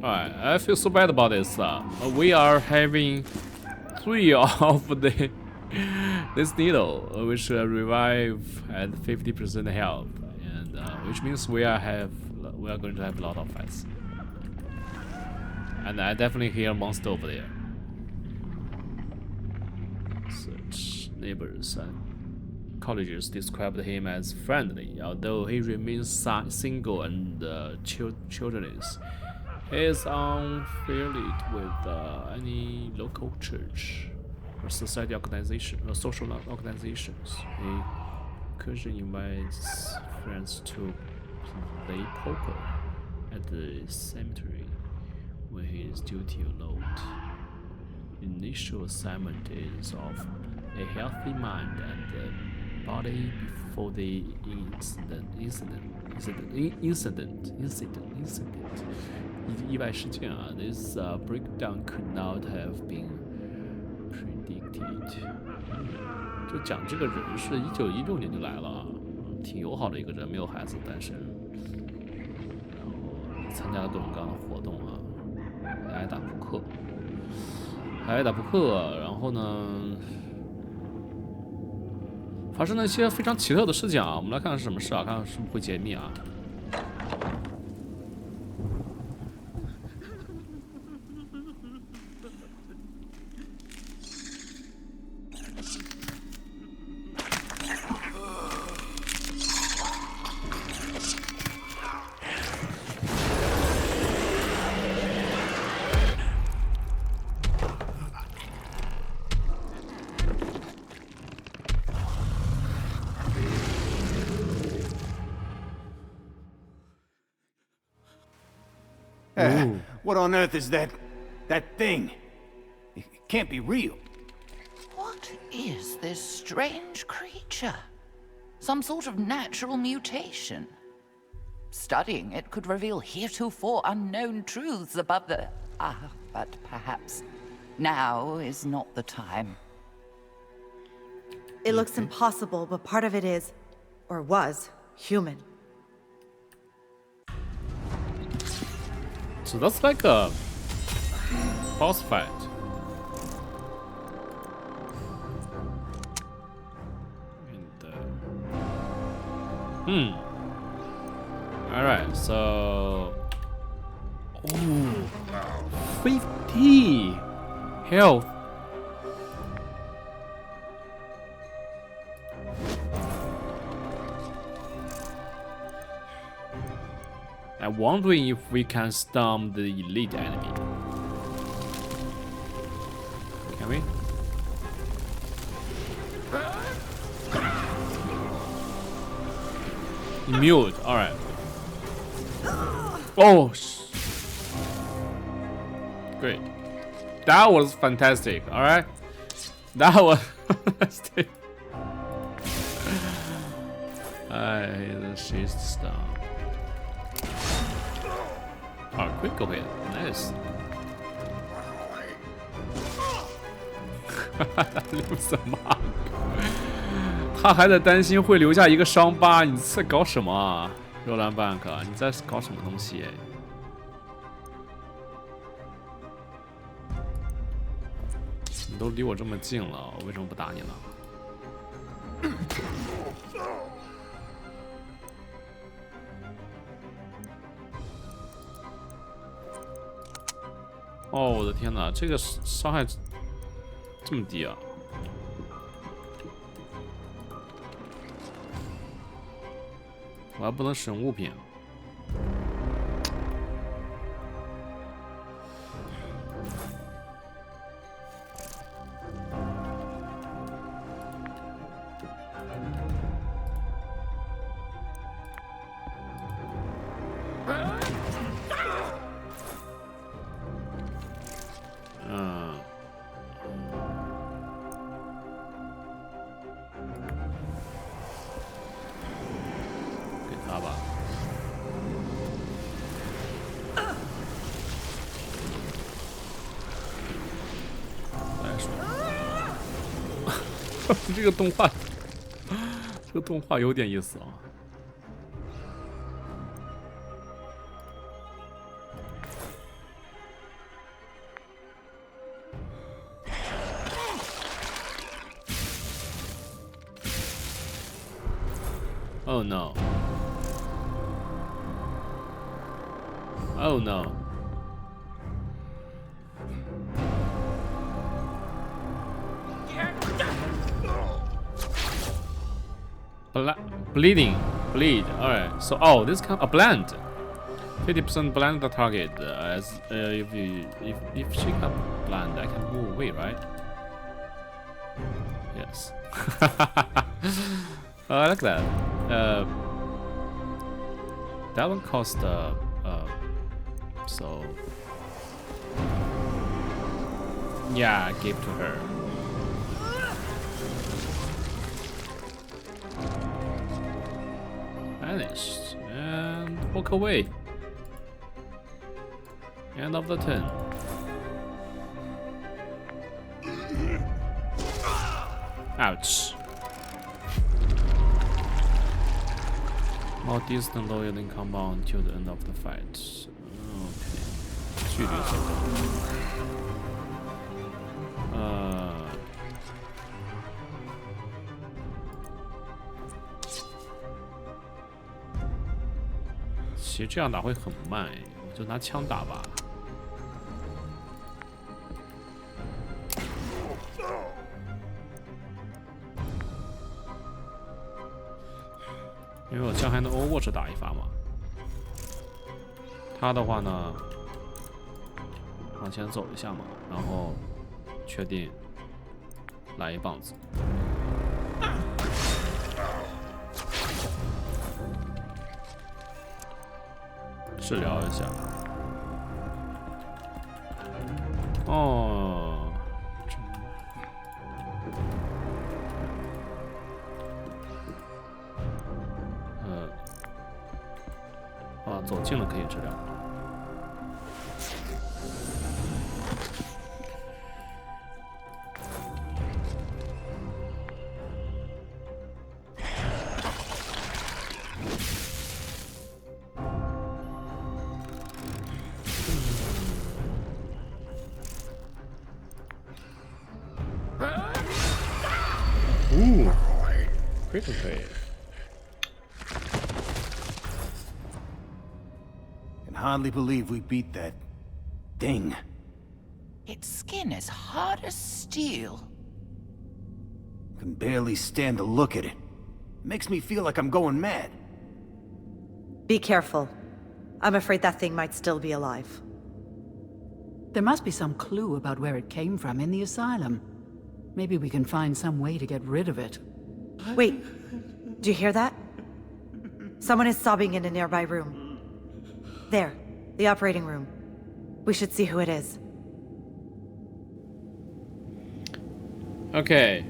Speaker 2: Alright, I feel so bad about this. We are having 3 of this needle, which revive at 50% health, and which means we are going to have a lot of fights. And I definitely hear a monster over there. Such neighbors and colleagues described him as friendly, although he remains single and childrenless. He is unfamiliar with any local church or society organization or social organizations. He occasionally invites friends to play poker at the cemetery when he is duty alone. Initial assignment is of a healthy mind and body before the incident.意外事件啊 ，This breakdown could not have been predicted. 就讲这个人是1916年就来了，挺友好的一个人，没有孩子，单身。然后参加了各种各样的活动啊，还爱打扑克，然后呢，发生了一些非常奇特的事情啊。我们来看看是什么事啊，看看是不是会解密啊。
Speaker 3: What on earth is that thing? It can't be real.
Speaker 1: What is this strange creature? Some sort of natural mutation? Studying it could reveal heretofore unknown truths about the... but perhaps now is not the time.
Speaker 5: It looks impossible, but part of it is, or was, human.
Speaker 2: So that's like a boss fight. And, Alright, so... Oh, 50 health. I'm wondering if we can stun the elite enemy. Can we? Mute. All right. Oh, great. That was fantastic. All right. That was fantastic. She's stunned. Oh, critical hit. Nice. Leaves a mark. 他还在担心会留下一个伤疤，你在搞什么啊 ，Roland Bank？ 你在搞什么东西？你都离我这么近了，我为什么不打你呢？哦，我的天哪，这个伤害这么低啊！我还不能使用物品。这个动画有点意思啊。Oh no. Oh no. Bleed. Alright. So, oh, this kind of a blend. 50% blend the target. As if she got blend, I can move away, right? Yes. I like that. That one cost so yeah, I gave to her. Vanished and walk away. End of the turn. Ouch. More distant loading compound until the end of the fight. 距离所中。其实这样打会很慢哎，就拿枪打吧。因为我枪还能 Overwatch 打一发嘛。他的话呢，往前走一下嘛，然后确定来一棒子。治疗一下。哦，走近了可以治疗。critically.
Speaker 3: Can hardly believe we beat that thing.
Speaker 1: Its skin is hard as steel.
Speaker 3: Can barely stand to look at it. Makes me feel like I'm going mad.
Speaker 5: Be careful. I'm afraid that thing might still be alive.
Speaker 4: There must be some clue about where it came from in the asylum. Maybe we can find some way to get rid of it.
Speaker 5: Wait, do you hear that? Someone is sobbing in a nearby room. There, the operating room. We should see who it is.
Speaker 2: OK，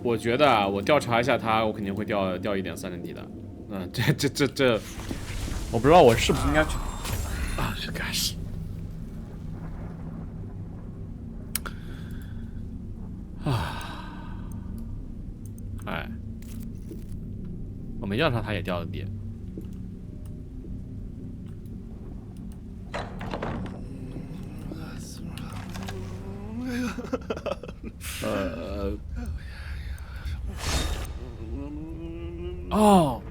Speaker 2: 我觉得啊，我调查一下他，我肯定会掉一点Sanity的。这，我不知道我是不是应该去啊？这该是啊，哎，我没调查，他也掉了点。哦。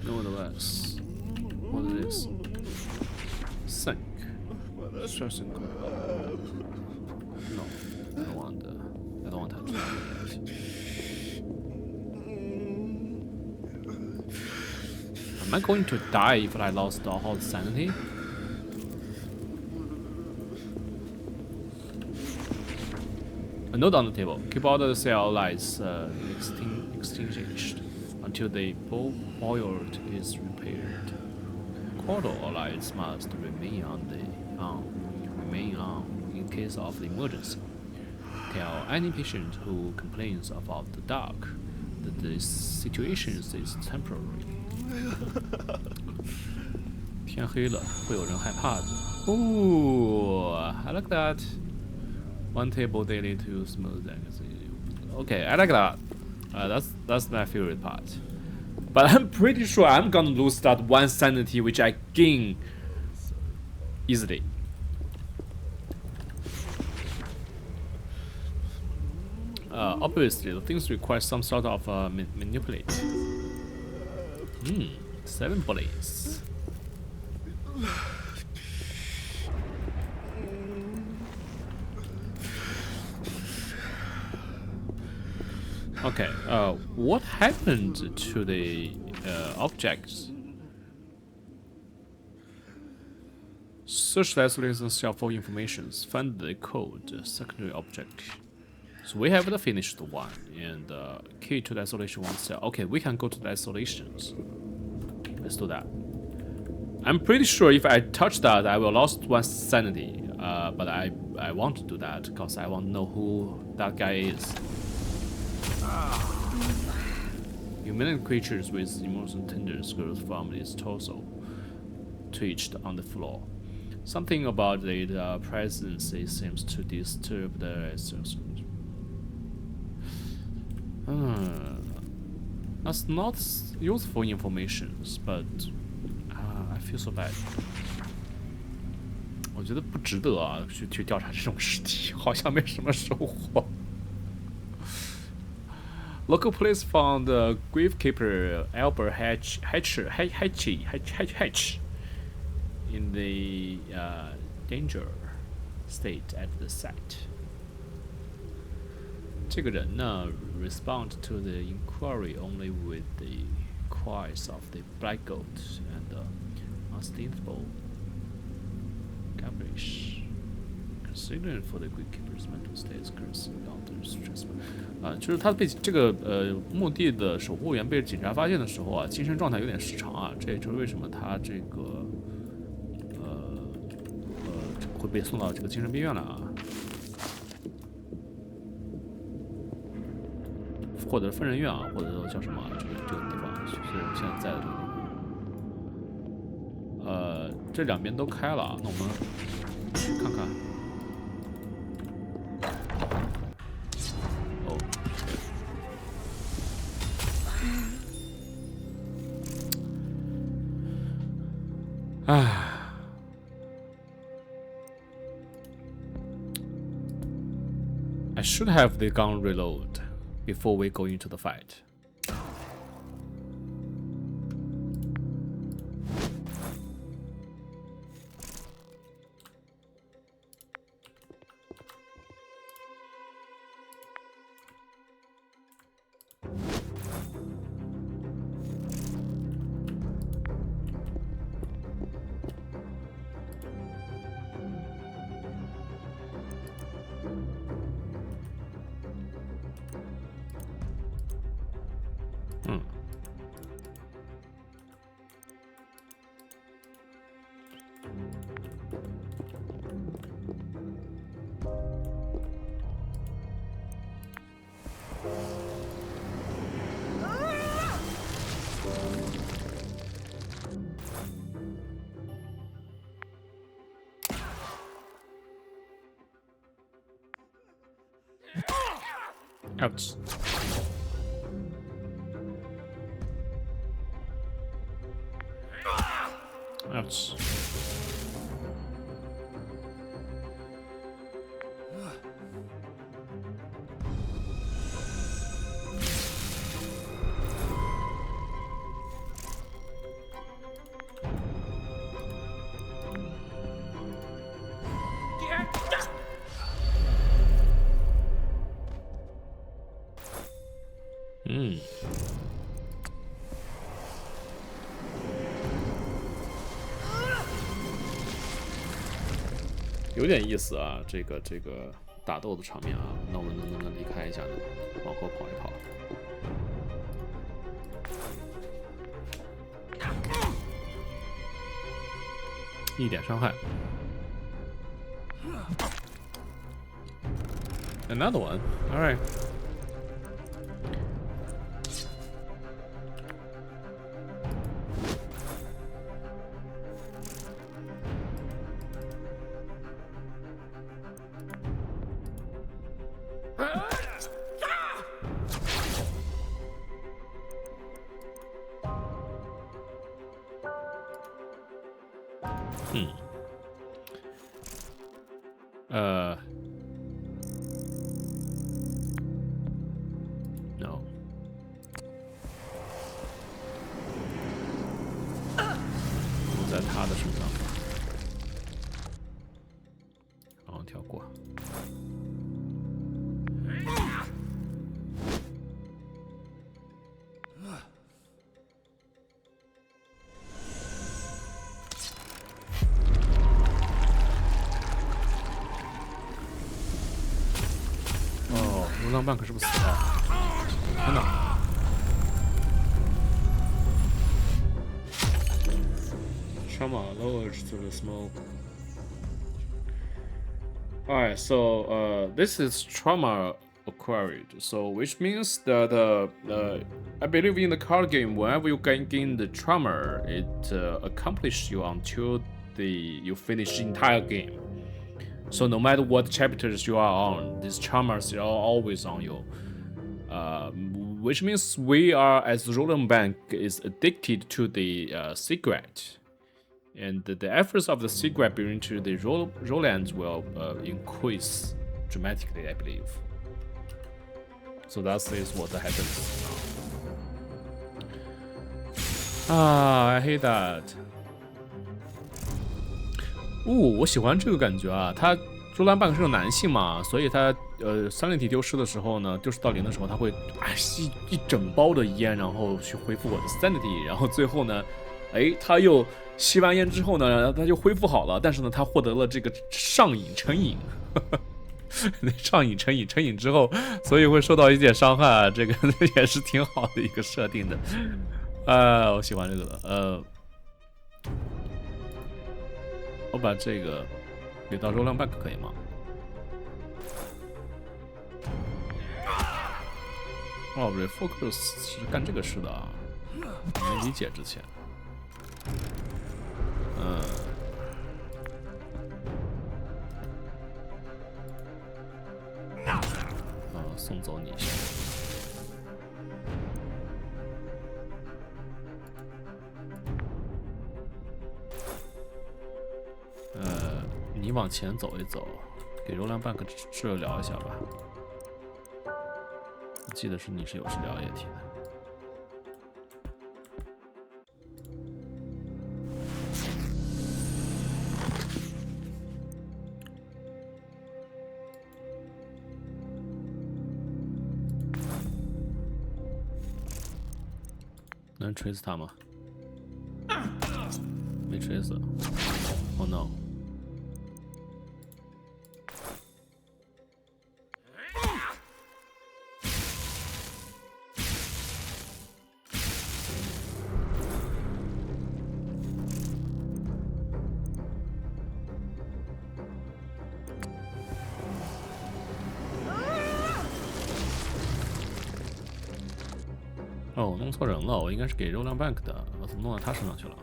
Speaker 2: No device. What it is? Sync. Stressing. No, I don't want that. Am I going to die if I lost all sanity? A note on the table. Keep all the cell lights extinguished until the boiled is repaired. Corridor lights must remain on in case of emergency. Tell any patient who complains about the dark that the situation is temporary. 天黑了，会有人害怕的。Ooh, I like that. One table daily to smooth and okay, I like that. That's my favorite part. But I'm pretty sure I'm gonna lose that one sanity which I gain easily. Obviously, the things require some sort of manipulate. 7 bullets. Okay, what happened to the objects? Search the isolation shelf for information. Find the code secondary object. So we haven't finished one, and key to the isolation one cell. Okay, we can go to the isolations. Let's do that. I'm pretty sure if I touch that, I will lose one sanity. But I want to do that because I want to know who that guy is. Human creatures with emotional tendons grows from its torso, twitched on the floor. Something about its presence seems to disturb the That's not useful information, but I feel so bad. 我觉得不值得啊，去调查这种尸体，好像没什么收获。Local police found gravekeeper Albert Hatch in the danger state at the site. 这个人呢 respond to the inquiry only with the cries of the black goat and unspeakable gibberish. Considering for the gravekeeper's mental state, cursing others stressful. 就是他被这个墓地的守护员被警察发现的时候啊，精神状态有点失常啊，这也就是为什么他这个会被送到这个精神病院了啊。或者疯人院啊，或者叫什么这个地方，就是我们现在在的这个地方。这两边都开了啊，那我们看看。哦，唉。I should have the gun reload before we go into the fight. Ouch. Ouch. Mm. 有点意思啊，这个打斗的场面啊，那我们能不能离开一下呢？往后跑一跑。一点伤害。Another one. All right. No. 在他的身上，然后跳过。流浪汉可是不死了！天哪 ！Trauma lowered to the smoke. Alright, so this is trauma acquired. So which means that I believe in the card game, whenever you gain the trauma, it accomplishes you until you finish the entire game. So no matter what chapters you are on, these traumas are always on you. Which means we are, as Roland Bank, is addicted to the cigarette. And the efforts of the cigarette bring to the Roland will increase dramatically, I believe. So that is what happens. I hate that. 我喜欢这个感觉啊。他周兰半是个男性嘛，所以他Sanity丢失的时候呢，丢失到0的时候，他会吸一整包的烟，然后去恢复我的 Sanity， 然后最后呢，他又吸完烟之后呢，他就恢复好了，但是呢，他获得了这个上瘾成瘾。上瘾成瘾之后，所以会受到一点伤害啊，这个也是挺好的一个设定的。我喜欢这个的。我把这个给到Roland Bank可以吗？refocus 是干这个事的啊，没理解之前。送走你一下。你往前走一走，给Roland Bank治疗一下吧。我记得是你是有治疗液体的。能锤死他吗？没锤死。Oh no！ 弄错人了，我应该是给Roland Bank的，我怎么弄到他身上去了？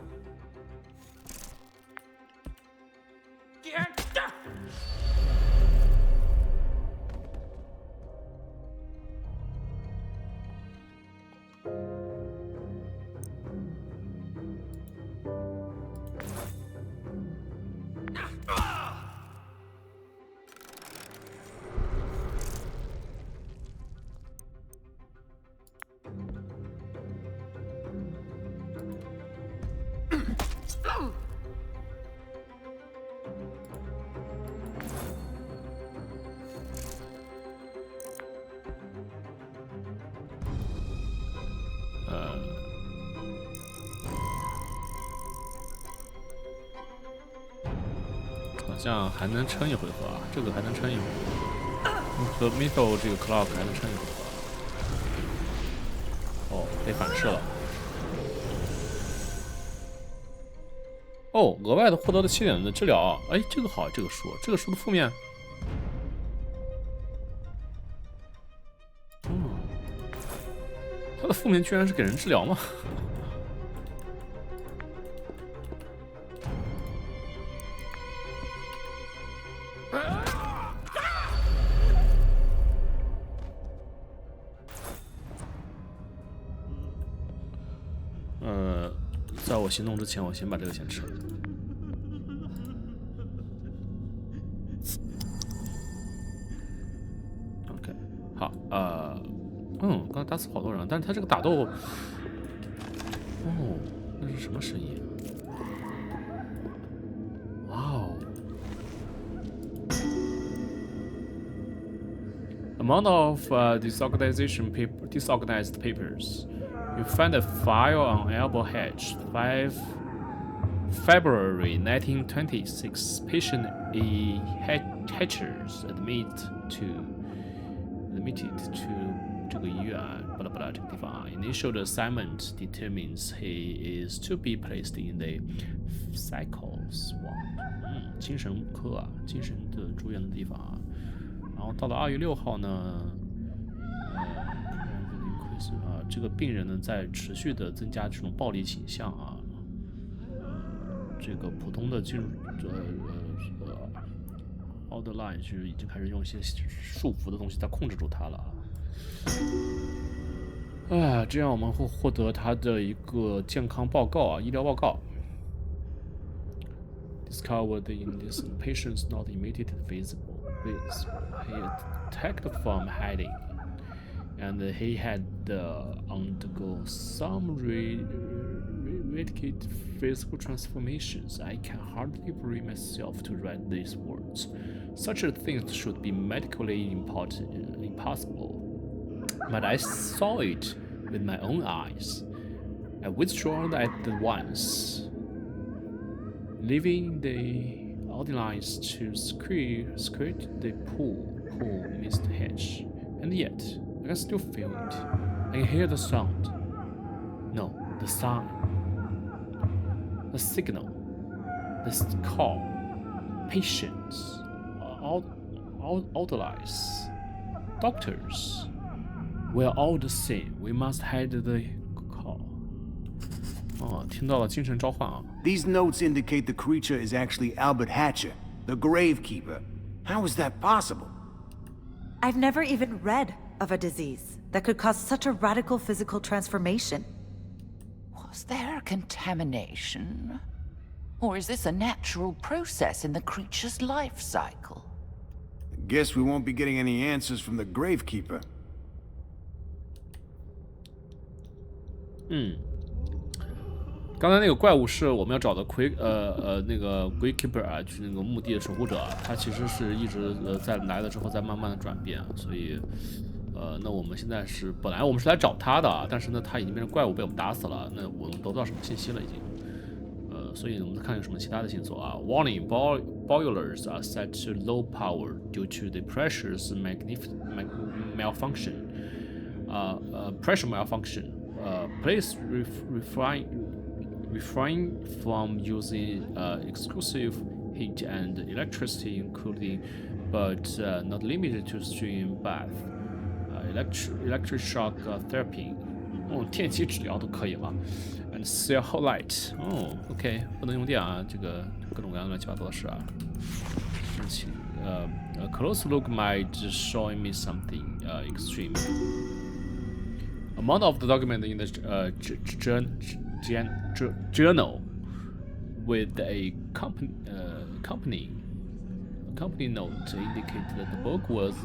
Speaker 2: 好像还能撑一回合啊，这个还能撑一回合，和 Mytho 这个 Clock 还能撑一回合。哦，被反噬了。哦，额外的获得了7点的治疗啊！哎，这个好，这个书的负面，它的负面居然是给人治疗吗？在我行动之前，我先把这个先吃了。OK， 好，刚才打死好多人，但是他这个打斗，那是什么声音？哇哦 ！Amount of disorganized papers. You find a file on Elbow Hedge, 5 February 1926. Patient E. Hatchers admitted to 这个医院巴拉巴拉这个地方啊。Initial assignment determines he is to be placed in the psychos ward. 精神科啊，精神的住院的地方啊。然后到了2月6号呢。这个病人呢在持续的增加这种暴力倾向啊，这个普通的进入outline 就是已经开始用一些束缚的东西在控制住他了啊。这样我们会获得他的一个健康报告啊，医疗报告。Discovered in this patient's not immediately visible. He attacked from hiding, and he had undergo some reeked physical transformations. I can hardly bring myself to write these words. Such a thing should be medically impossible. But I saw it with my own eyes. I withdrew at once, leaving the outlines to skirt the pool mist hedge. And yet, I can still feel it. I can hear the sound. No, the sign. The signal. The call. Patients. Outlines. Doctors. We're all the same. We must heed the call. 听到了精神召唤啊。
Speaker 3: These notes indicate the creature is actually Albert Hatcher, the Gravekeeper. How is that possible?
Speaker 5: I've never even read of a disease that could cause such a radical physical transformation.
Speaker 1: Was there a contamination? Or is this a natural process in the creature's life cycle?
Speaker 3: Guess we won't be getting any answers from the Gravekeeper.
Speaker 2: 刚才那个怪物是我们要找的那个 Gravekeeper 啊，就是那个墓地的守护者啊，他其实是一直在来了之后再慢慢的转变啊，所以那我们现在是本来我们是来找他的啊，但是呢他已经变成怪物被我们打死了，那我们得不到什么信息了已经，所以我们看有什么其他的线索啊。Warning: boilers are set to low power due to the pressure's malfunction. Pressure malfunction. Please refrain from using exclusive heat and electricity, including but not limited to steam bath, electric shock therapy. 电击治疗都可以吗 ？And cell light. OK， 不能用电啊，这个各种各样乱七八糟的事啊。A close look might show me something extreme. Amount of the document in the journal with a company note indicated that the book was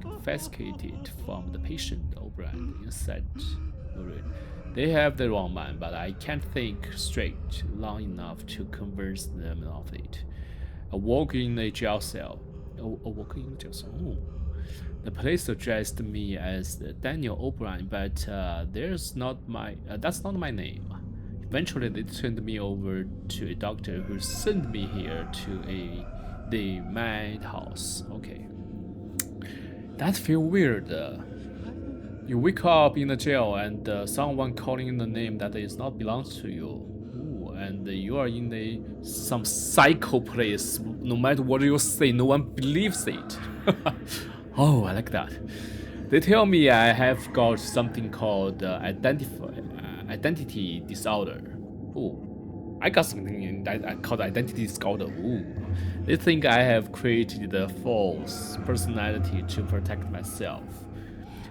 Speaker 2: confiscated from the patient O'Brien inside. They have the wrong man, but I can't think straight long enough to convince them of it. A walk in a jail cell. The police addressed me as Daniel O'Brien, but that's not my name. Eventually, they turned me over to a doctor who sent me here to the madhouse. Okay, that feels weird. You wake up in the jail and someone calling the name that is not belongs to you. And you are in some psycho place. No matter what you say, no one believes it. Oh, I like that. They tell me I have got something called identity disorder. Oh, I got something called identity disorder. Ooh. They think I have created a false personality to protect myself.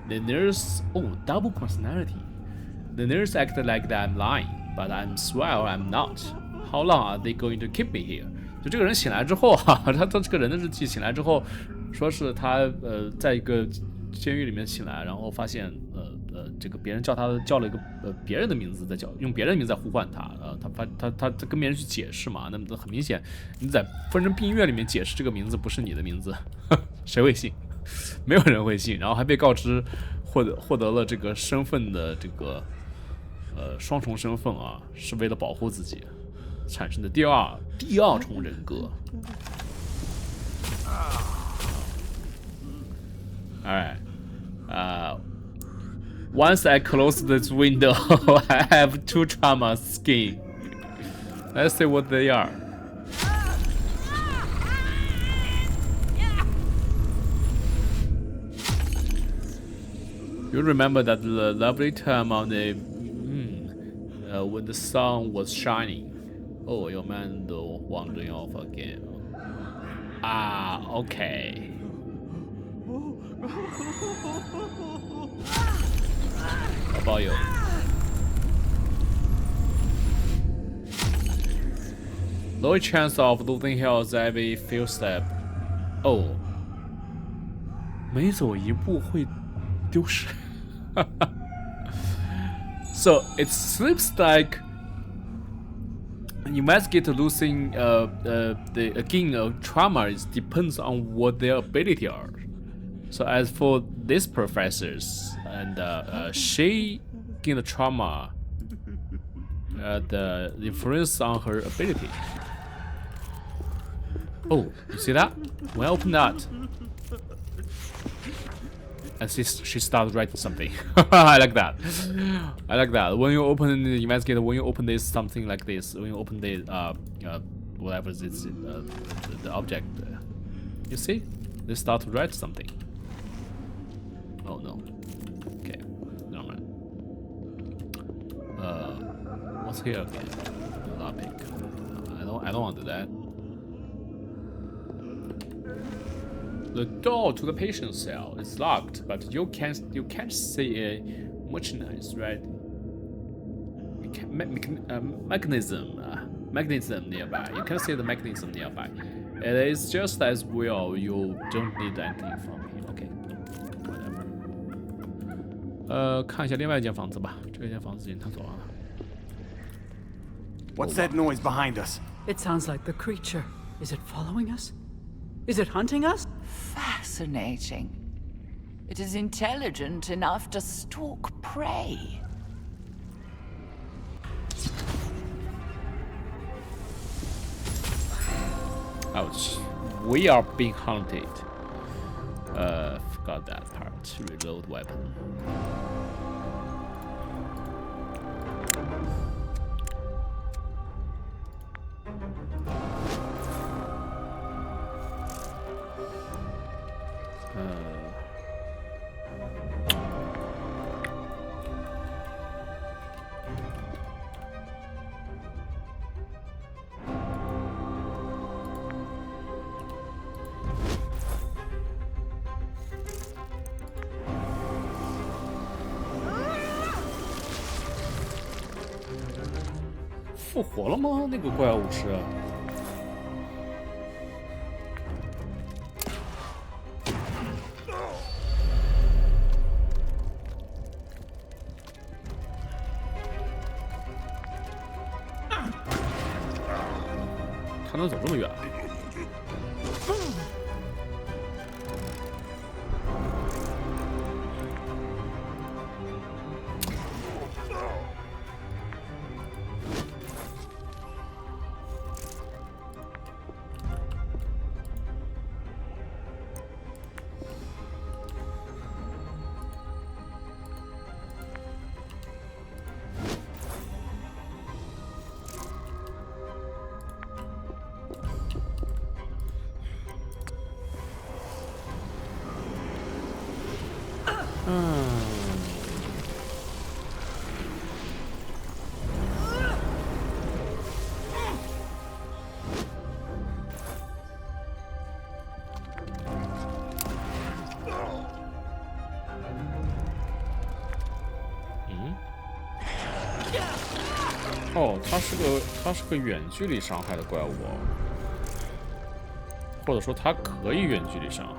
Speaker 2: The nurse, double personality. The nurse acted like that I'm lying, but I swear I'm not. How long are they going to keep me here? 就这个人醒来之后啊，他这个人的日记醒来之后，说是他在一个监狱里面醒来，然后发现这个别人叫了一个别人的名字在用别人的名字在呼唤他，他跟别人去解释嘛，那么很明显你在精神病院里面解释这个名字不是你的名字，谁会信？没有人会信，然后还被告知获得了这个身份的这个双重身份啊，是为了保护自己产生的第二重人格。Alright. Once I close this window, I have two trauma skin. Let's see what they are. You remember that lovely time on the when the sun was shining. Oh, your man though wandering off again. Ah, okay. How about you? Low chance of losing health every few steps. Oh. 每走一步会丢失。So it seems like Investigator losing the gain of trauma depends on what their ability are. So as for these professors, and she gained trauma, the influence on her ability. Oh, you see that? When I open that, and she started writing something. I like that. I like that. When you open the Investigator, when you open this something like this, when you open the whatever it is, the object, you see, they start to write something. Oh no. Okay, no man. What's here again? Lockpick. I don't want to do that. The door to the patient cell is locked, but you can't see a merchandise, right? Mechanism nearby. You can't see the mechanism nearby. It is just as well. You don't need anything from here. Okay, whatever. 看一下另外一间房子吧。这间房子已经探索完了。
Speaker 3: What's that noise behind us?
Speaker 4: It sounds like the creature. Is it following us? Is it hunting us?
Speaker 1: Fascinating. It is intelligent enough to stalk prey.
Speaker 2: Ouch. We are being hunted. Forgot that part. Reload weapon. Uh, 复活了吗？那个怪物是？他能走这么远？哦，它是个远距离伤害的怪物，或者说它可以远距离伤害。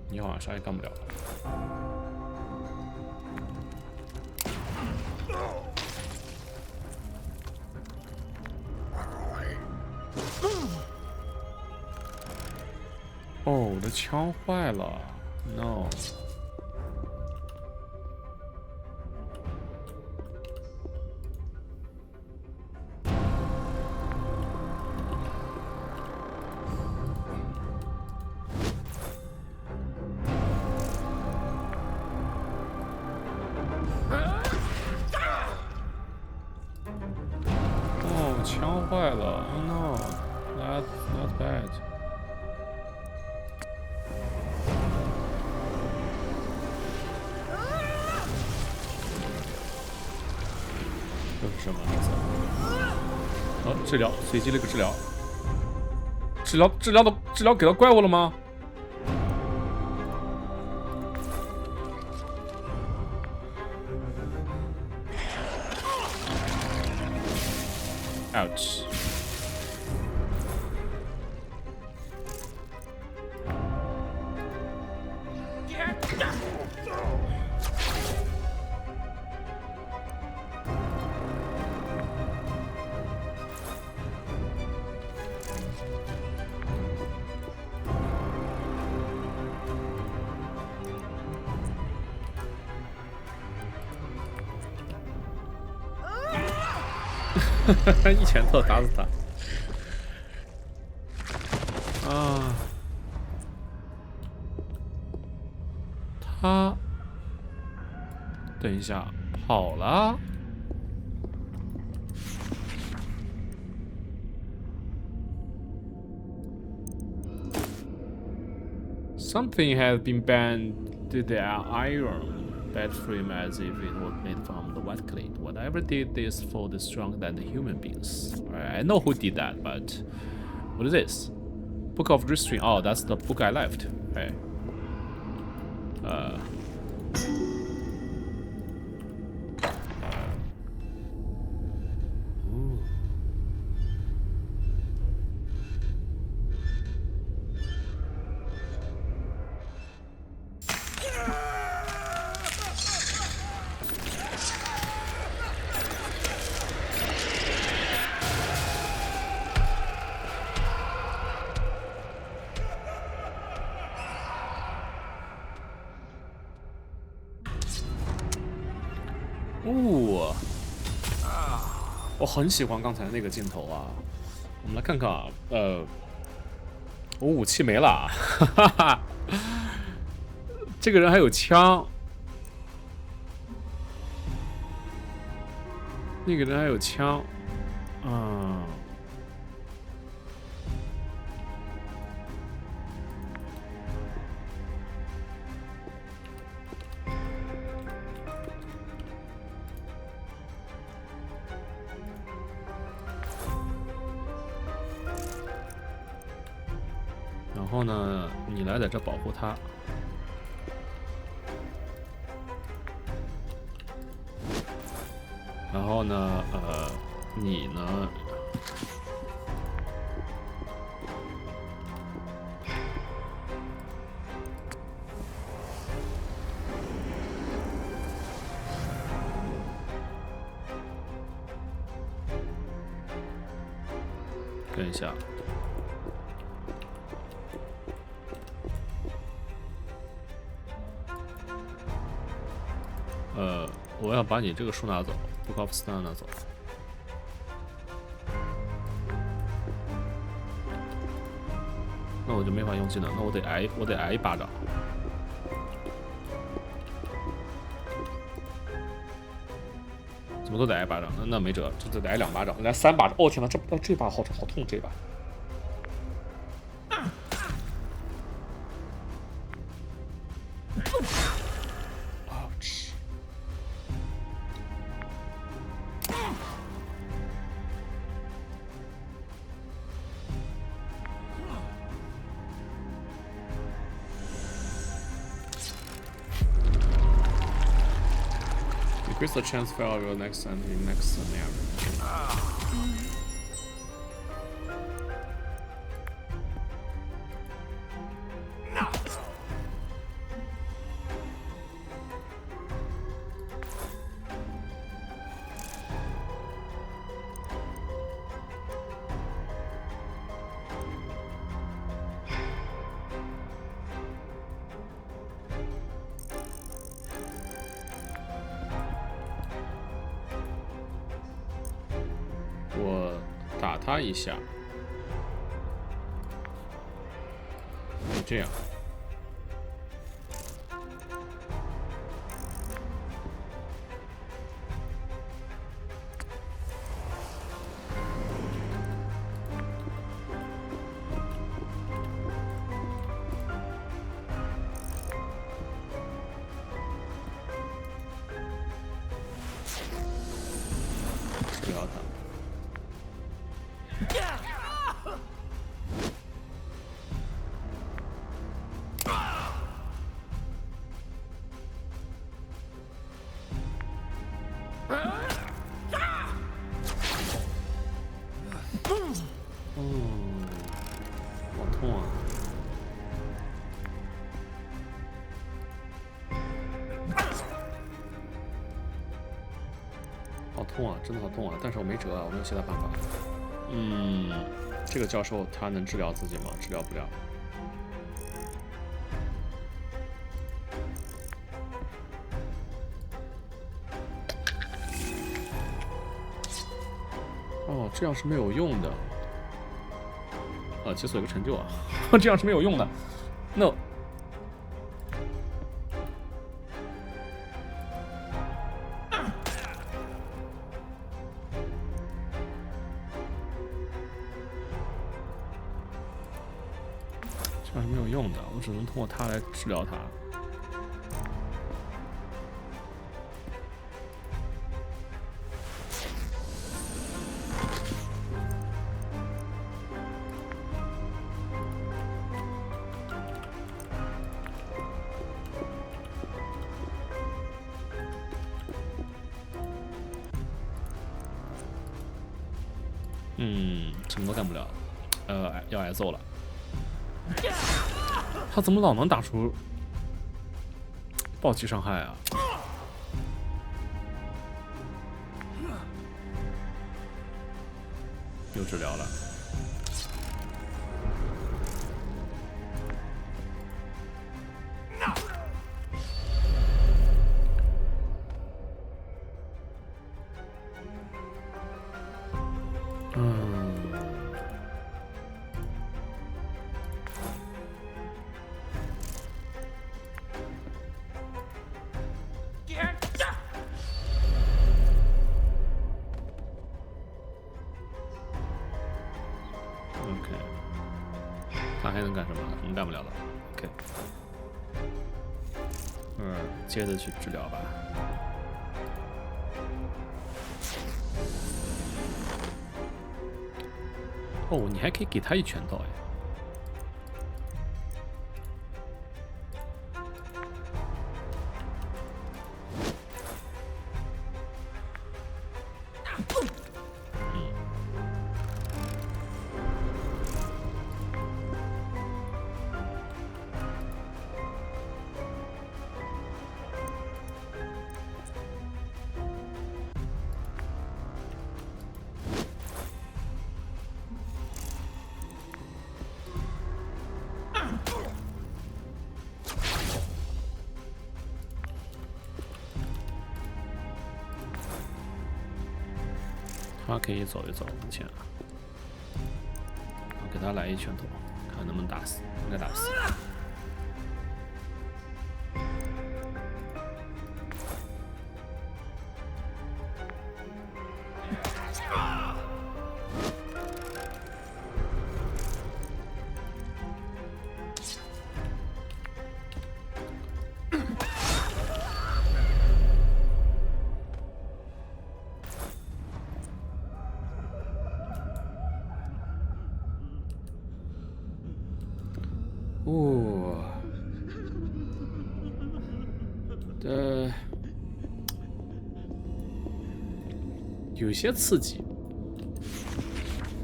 Speaker 2: 你好像啥也干不了。哦，我的枪坏了 ，no。Not bad. 这是什么？哦，治疗，随机了个治疗。治疗给到怪物了吗？ Ouch. .一拳头打死他！啊，他等一下跑了。Something has been banned to the iron. Bad frame as if it was made from the white clay. Whatever did this for the stronger than the human beings. I know who did that, but what is this? Book of Restraint. Oh, that's the book I left. Okay.我很喜欢刚才那个镜头啊，我们来看看啊，我武器没了，哈哈，这个人还有枪，那个人还有枪，然后呢，你来在这保护他。然后呢，你呢？等一下。我要把你这个书拿走 ，Book of Stone 拿走。那我就没法用技能，那我得挨一巴掌。怎么都得挨巴掌？那没辙，就得挨2巴掌，来3巴掌。哦天哪，这把好痛，这把。Increase the chance fail of your next scenario. Okay. 我打他一下，就这样。痛啊！好痛啊，真的好痛啊！但是我没辙啊，我没有其他办法。这个教授他能治疗自己吗？治疗不了。哦，这样是没有用的。解锁一个成就啊，这样是没有用的。No。这样是没有用的，我只能通过它来治疗它。什么都干不了，要挨揍了。他怎么老能打出暴击伤害啊？又治疗了。他还能干什么？什么干不了了。OK， 接着去治疗吧。哦，你还可以给他一拳头哎。他可以走一走往前，给他来一拳头，看能不能打死，应该打不死。有些刺激，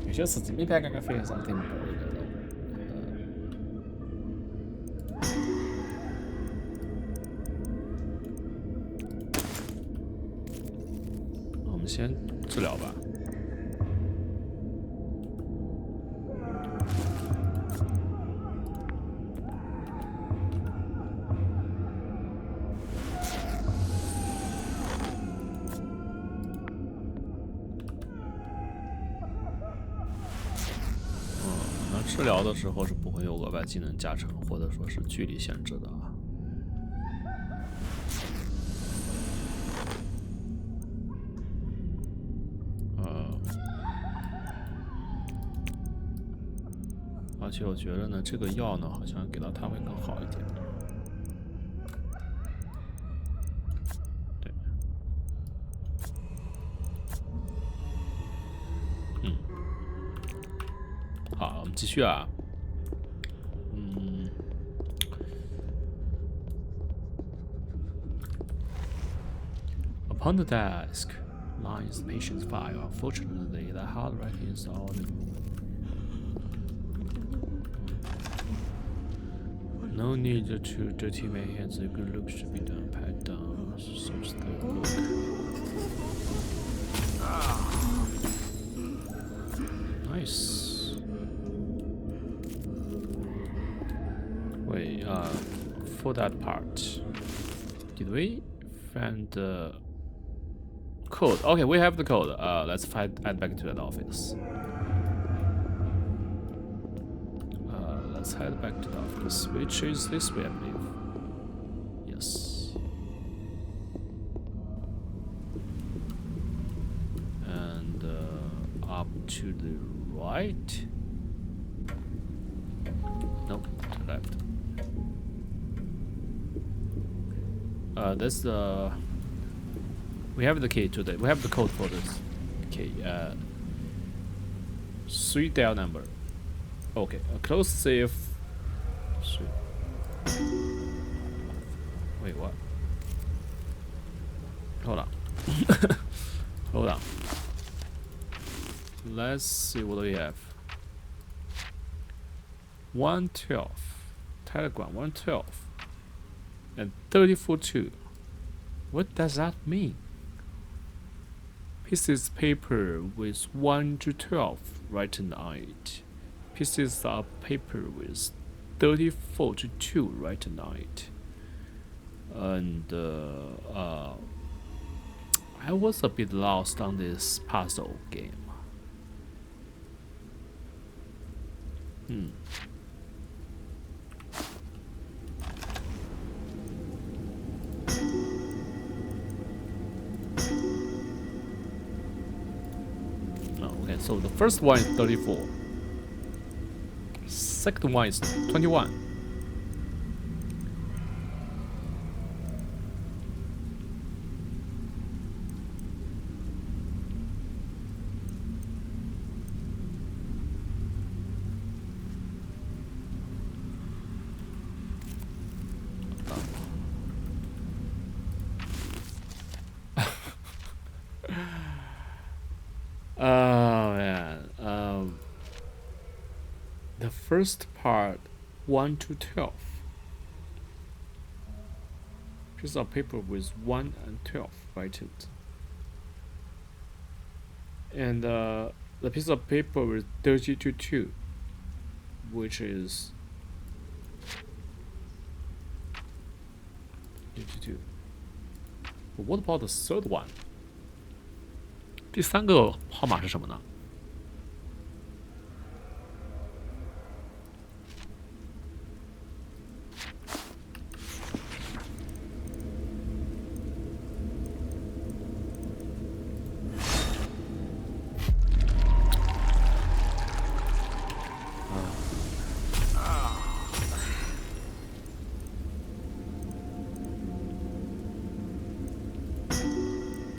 Speaker 2: 有些刺激。Maybe I can feel something more. 我们先治疗吧。治疗的时候是不会有额外技能加成，或者说是距离限制的啊。而且我觉得呢，这个药呢，好像给到他会更好一点。对，好，我们继续啊。Upon the desk lies the patient's file. Unfortunately, the handwriting is audible. No need to dirty my hands. A good look should be done. Pat down. Search the look. Nice. Wait, for that part, did we find the code? Okay, we have the code. Let's add back to that office. Let's head back to the office, which is this way, I believe. Yes. And up to the right. Nope, to the left. That's the. We have the key today. We have the code for this key. 3 dial number. Okay, a closed safe. Wait, what? Hold on. Hold on. Let's see what we have. 112. Telegram 112. And 34-2. What does that mean? Pieces of paper with 1 to 12 written on it. Pieces of paper with 34 to 2 written on it. And I was a bit lost on this puzzle game. Okay, so the first one is 34. Second one is 21. Oh man. The first part, 1 to 12. Piece of paper with 1 and 12 written. And the piece of paper with 30 to 2, which is 32. But what about the third one? 第三个号码是什么呢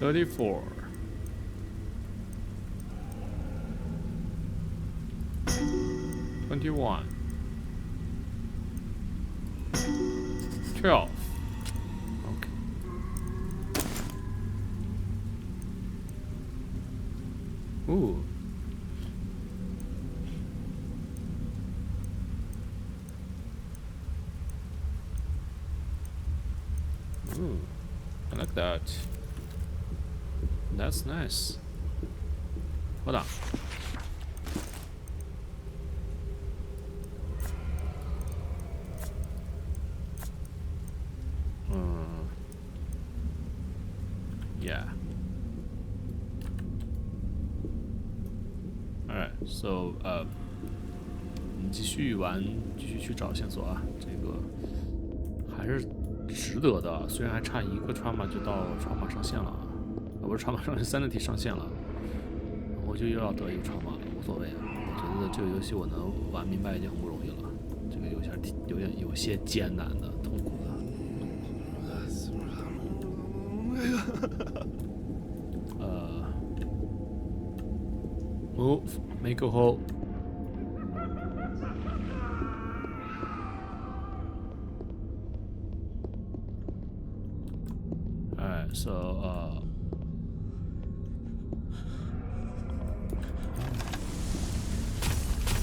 Speaker 2: ？34. 21. 12. Okay. Ooh. Ooh. I like that. That's nice. Hold on. Yeah. Alright, so 我们继续去找线索啊，这个还是值得的，虽然还差一个trauma就到trauma上线了。不是trauma上Sanity上线了，我就又要得一个trauma了，无所谓。我觉得这个游戏我能玩明白已经很不容易了，这个有些艰难的、痛苦的。Move, make a hole. Alright, so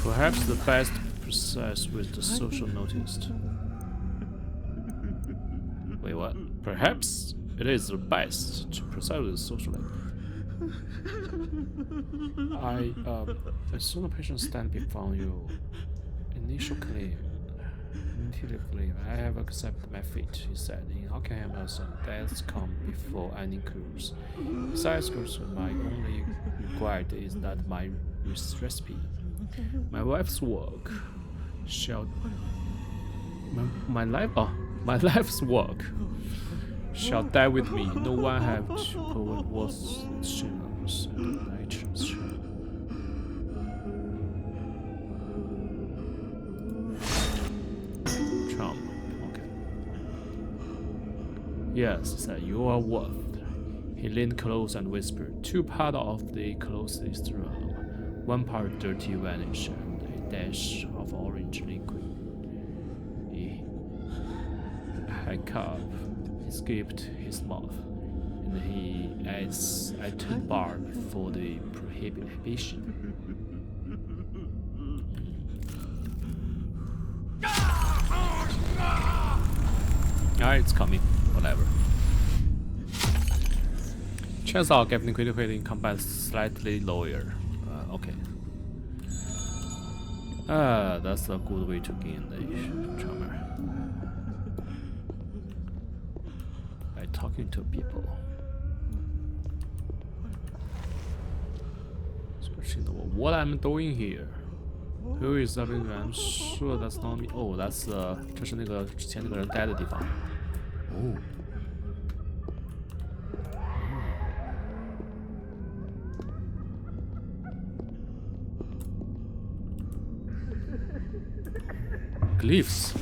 Speaker 2: perhaps the best process with the social noticed. Wait, what? Perhaps it is best to proceed with socially. I saw the patient stand before you. Initially, I have accepted my fate, he said. In Arkham Asylum, deaths come before any cures. Besides, my only regret is that my recipe, my wife's work, shall my life's work shall die with me. No one have to what was shameless and nature's charm. Okay. Yes, said you are worth. He leaned close and whispered. 2 parts of the closest room. 1 part dirty vanish and a dash of orange liquid. Hiccup escaped his mouth, and he as I took bar before the prohibition. Alright, it's coming. Whatever. Chance of getting critical in combat slightly lower. Okay. That's a good way to gain the charmer. By talking to people. Searching the world. What I'm doing here? Who is that? I'm sure that's not me. Oh, that's 这是那个之前那个人待的地方。哦。Glyphs.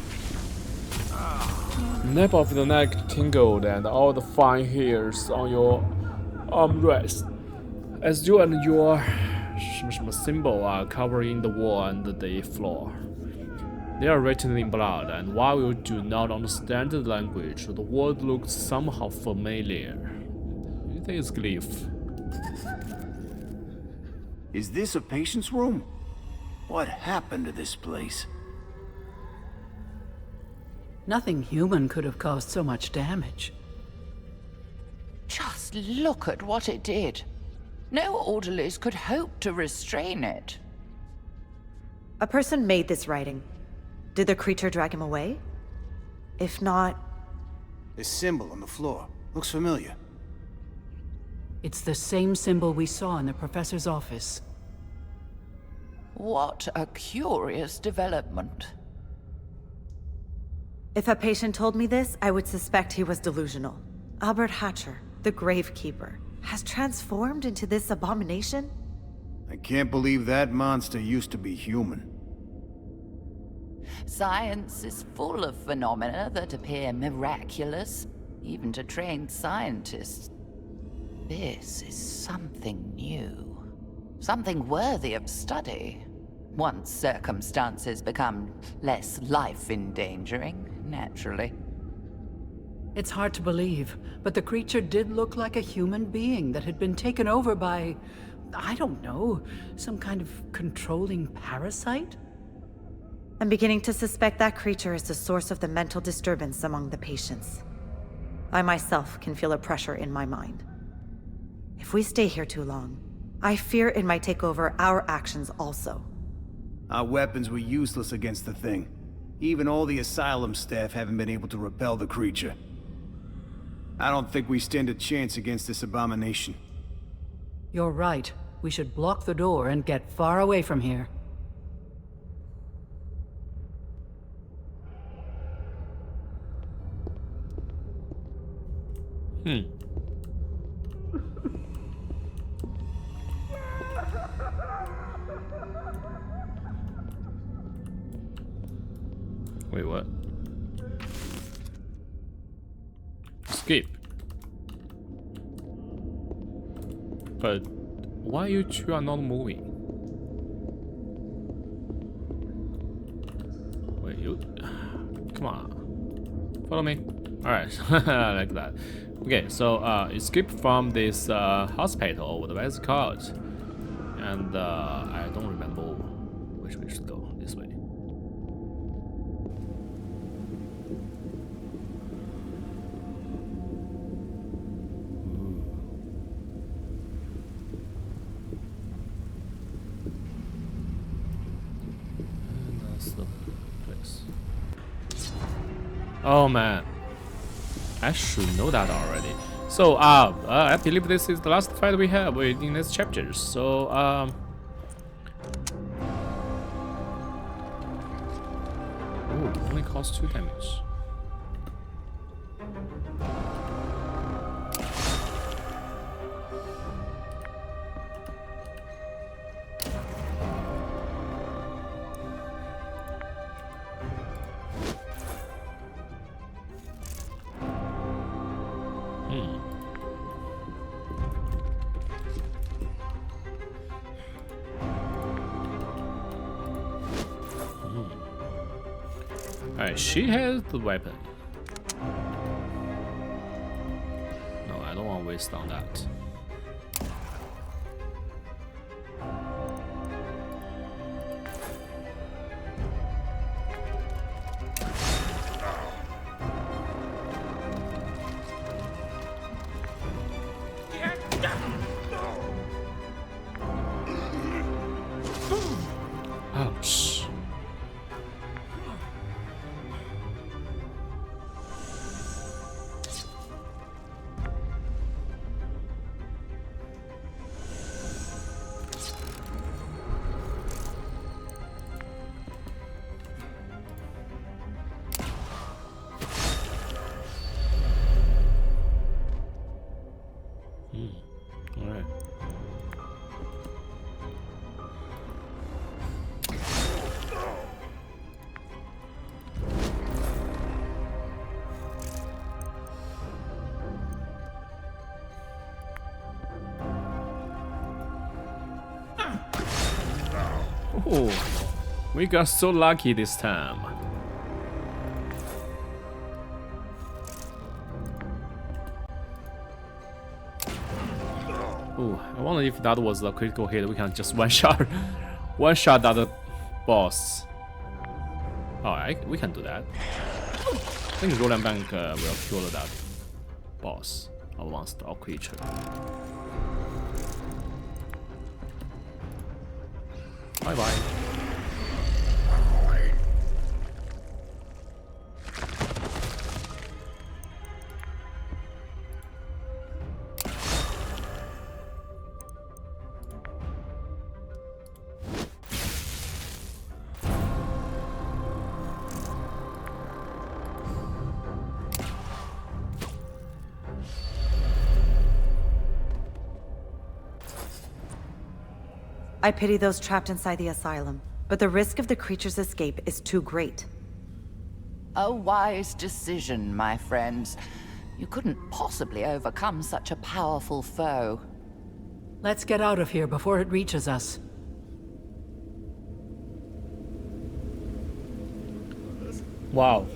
Speaker 2: Nape of the neck tingled and all the fine hairs on your armrest. As you and your symbol are covering the wall and the floor. They are written in blood, and while you do not understand the language, the word looks somehow familiar. You think it's glyph?
Speaker 3: Is this a patient's room? What happened to this place?
Speaker 4: Nothing human could have caused so much damage.
Speaker 1: Just look at what it did. No orderlies could hope to restrain it.
Speaker 5: A person made this writing. Did the creature drag him away? If not...
Speaker 3: This symbol on the floor looks familiar.
Speaker 4: It's the same symbol we saw in the professor's office.
Speaker 1: What a curious development.
Speaker 5: If a patient told me this, I would suspect he was delusional. Albert Hatcher, the Gravekeeper, has transformed into this abomination?
Speaker 3: I can't believe that monster used to be human.
Speaker 1: Science is full of phenomena that appear miraculous, even to trained scientists. This is something new. Something worthy of study. Once circumstances become less life-endangering, naturally.
Speaker 4: It's hard to believe, but the creature did look like a human being that had been taken over by, I don't know, some kind of controlling parasite?
Speaker 5: I'm beginning to suspect that creature is the source of the mental disturbance among the patients. I myself can feel a pressure in my mind. If we stay here too long, I fear it might take over our actions also.
Speaker 3: Our weapons were useless against the thing. Even all the asylum staff haven't been able to repel the creature. I don't think we stand a chance against this abomination.
Speaker 4: You're right. We should block the door and get far away from here.
Speaker 2: Wait, what? Escape. But why you two are not moving? Wait, you... Come on. Follow me. Alright, like that. Okay, so escape from this hospital, whatever it's called. And I don't remember which way should go. This way. place. Oh man, I should know that already. So I believe this is the last fight we have in this chapter. So ooh, only costs 2 damage. Alright, she has the weapon. No, I don't want to waste on that. Ouch. Alright. Oh, we got so lucky this time. Oh, I wonder if that was a critical hit. We can just one shot that boss. Oh, we can do that. I think Roland Bank will kill that boss or monster or creature. Bye bye.
Speaker 5: I pity those trapped inside the asylum, but the risk of the creature's escape is too great.
Speaker 1: A wise decision, my friends. You couldn't possibly overcome such a powerful foe.
Speaker 4: Let's get out of here before it reaches us.
Speaker 2: Wow,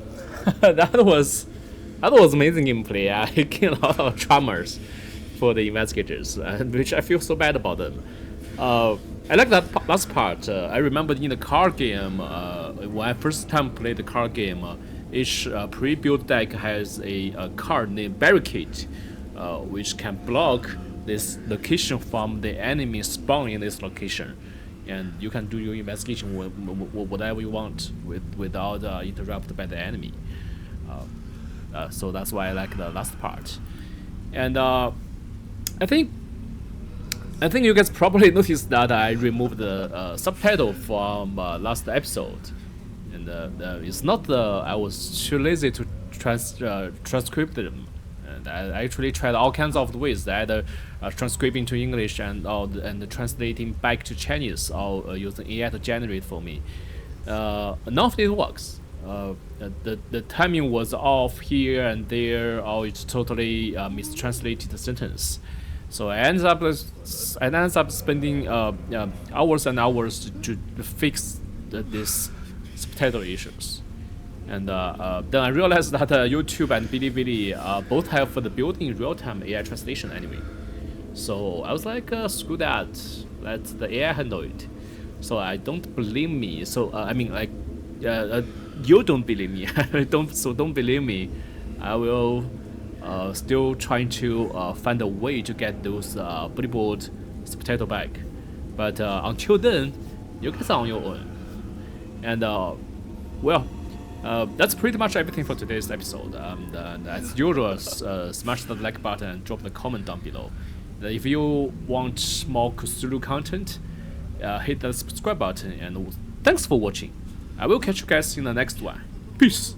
Speaker 2: that was amazing gameplay. I killed a lot of traumas for the investigators, which I feel so bad about them. I like that last part. I remember in the card game, when I first time played the card game, each pre-built deck has a card named Barricade, which can block this location from the enemy spawn in this location, and you can do your investigation whatever you want without interrupted by the enemy. So that's why I like the last part. And I think you guys probably noticed that I removed the subtitle from last episode, and it's not I was too lazy to transcribe them, and I actually tried all kinds of ways, either transcribing to English and translating back to Chinese, or using AI to generate for me. None of it works. The timing was off here and there, or it totally mistranslated the sentence. So I ended up spending hours and hours to fix these subtitle issues, and then I realized that YouTube and Bilibili both have the built-in real-time AI translation anyway. So I was like, screw that, let the AI handle it. So I don't believe me. So I mean, like, you don't believe me. don't believe me. I will. Still trying to find a way to get those bodyboard subtitle back, but until then, you guys are on your own. And Well, that's pretty much everything for today's episode. And as usual, smash the like button and drop the comment down below. If you want more Cthulhu content, hit that subscribe button. And thanks for watching. I will catch you guys in the next one. Peace.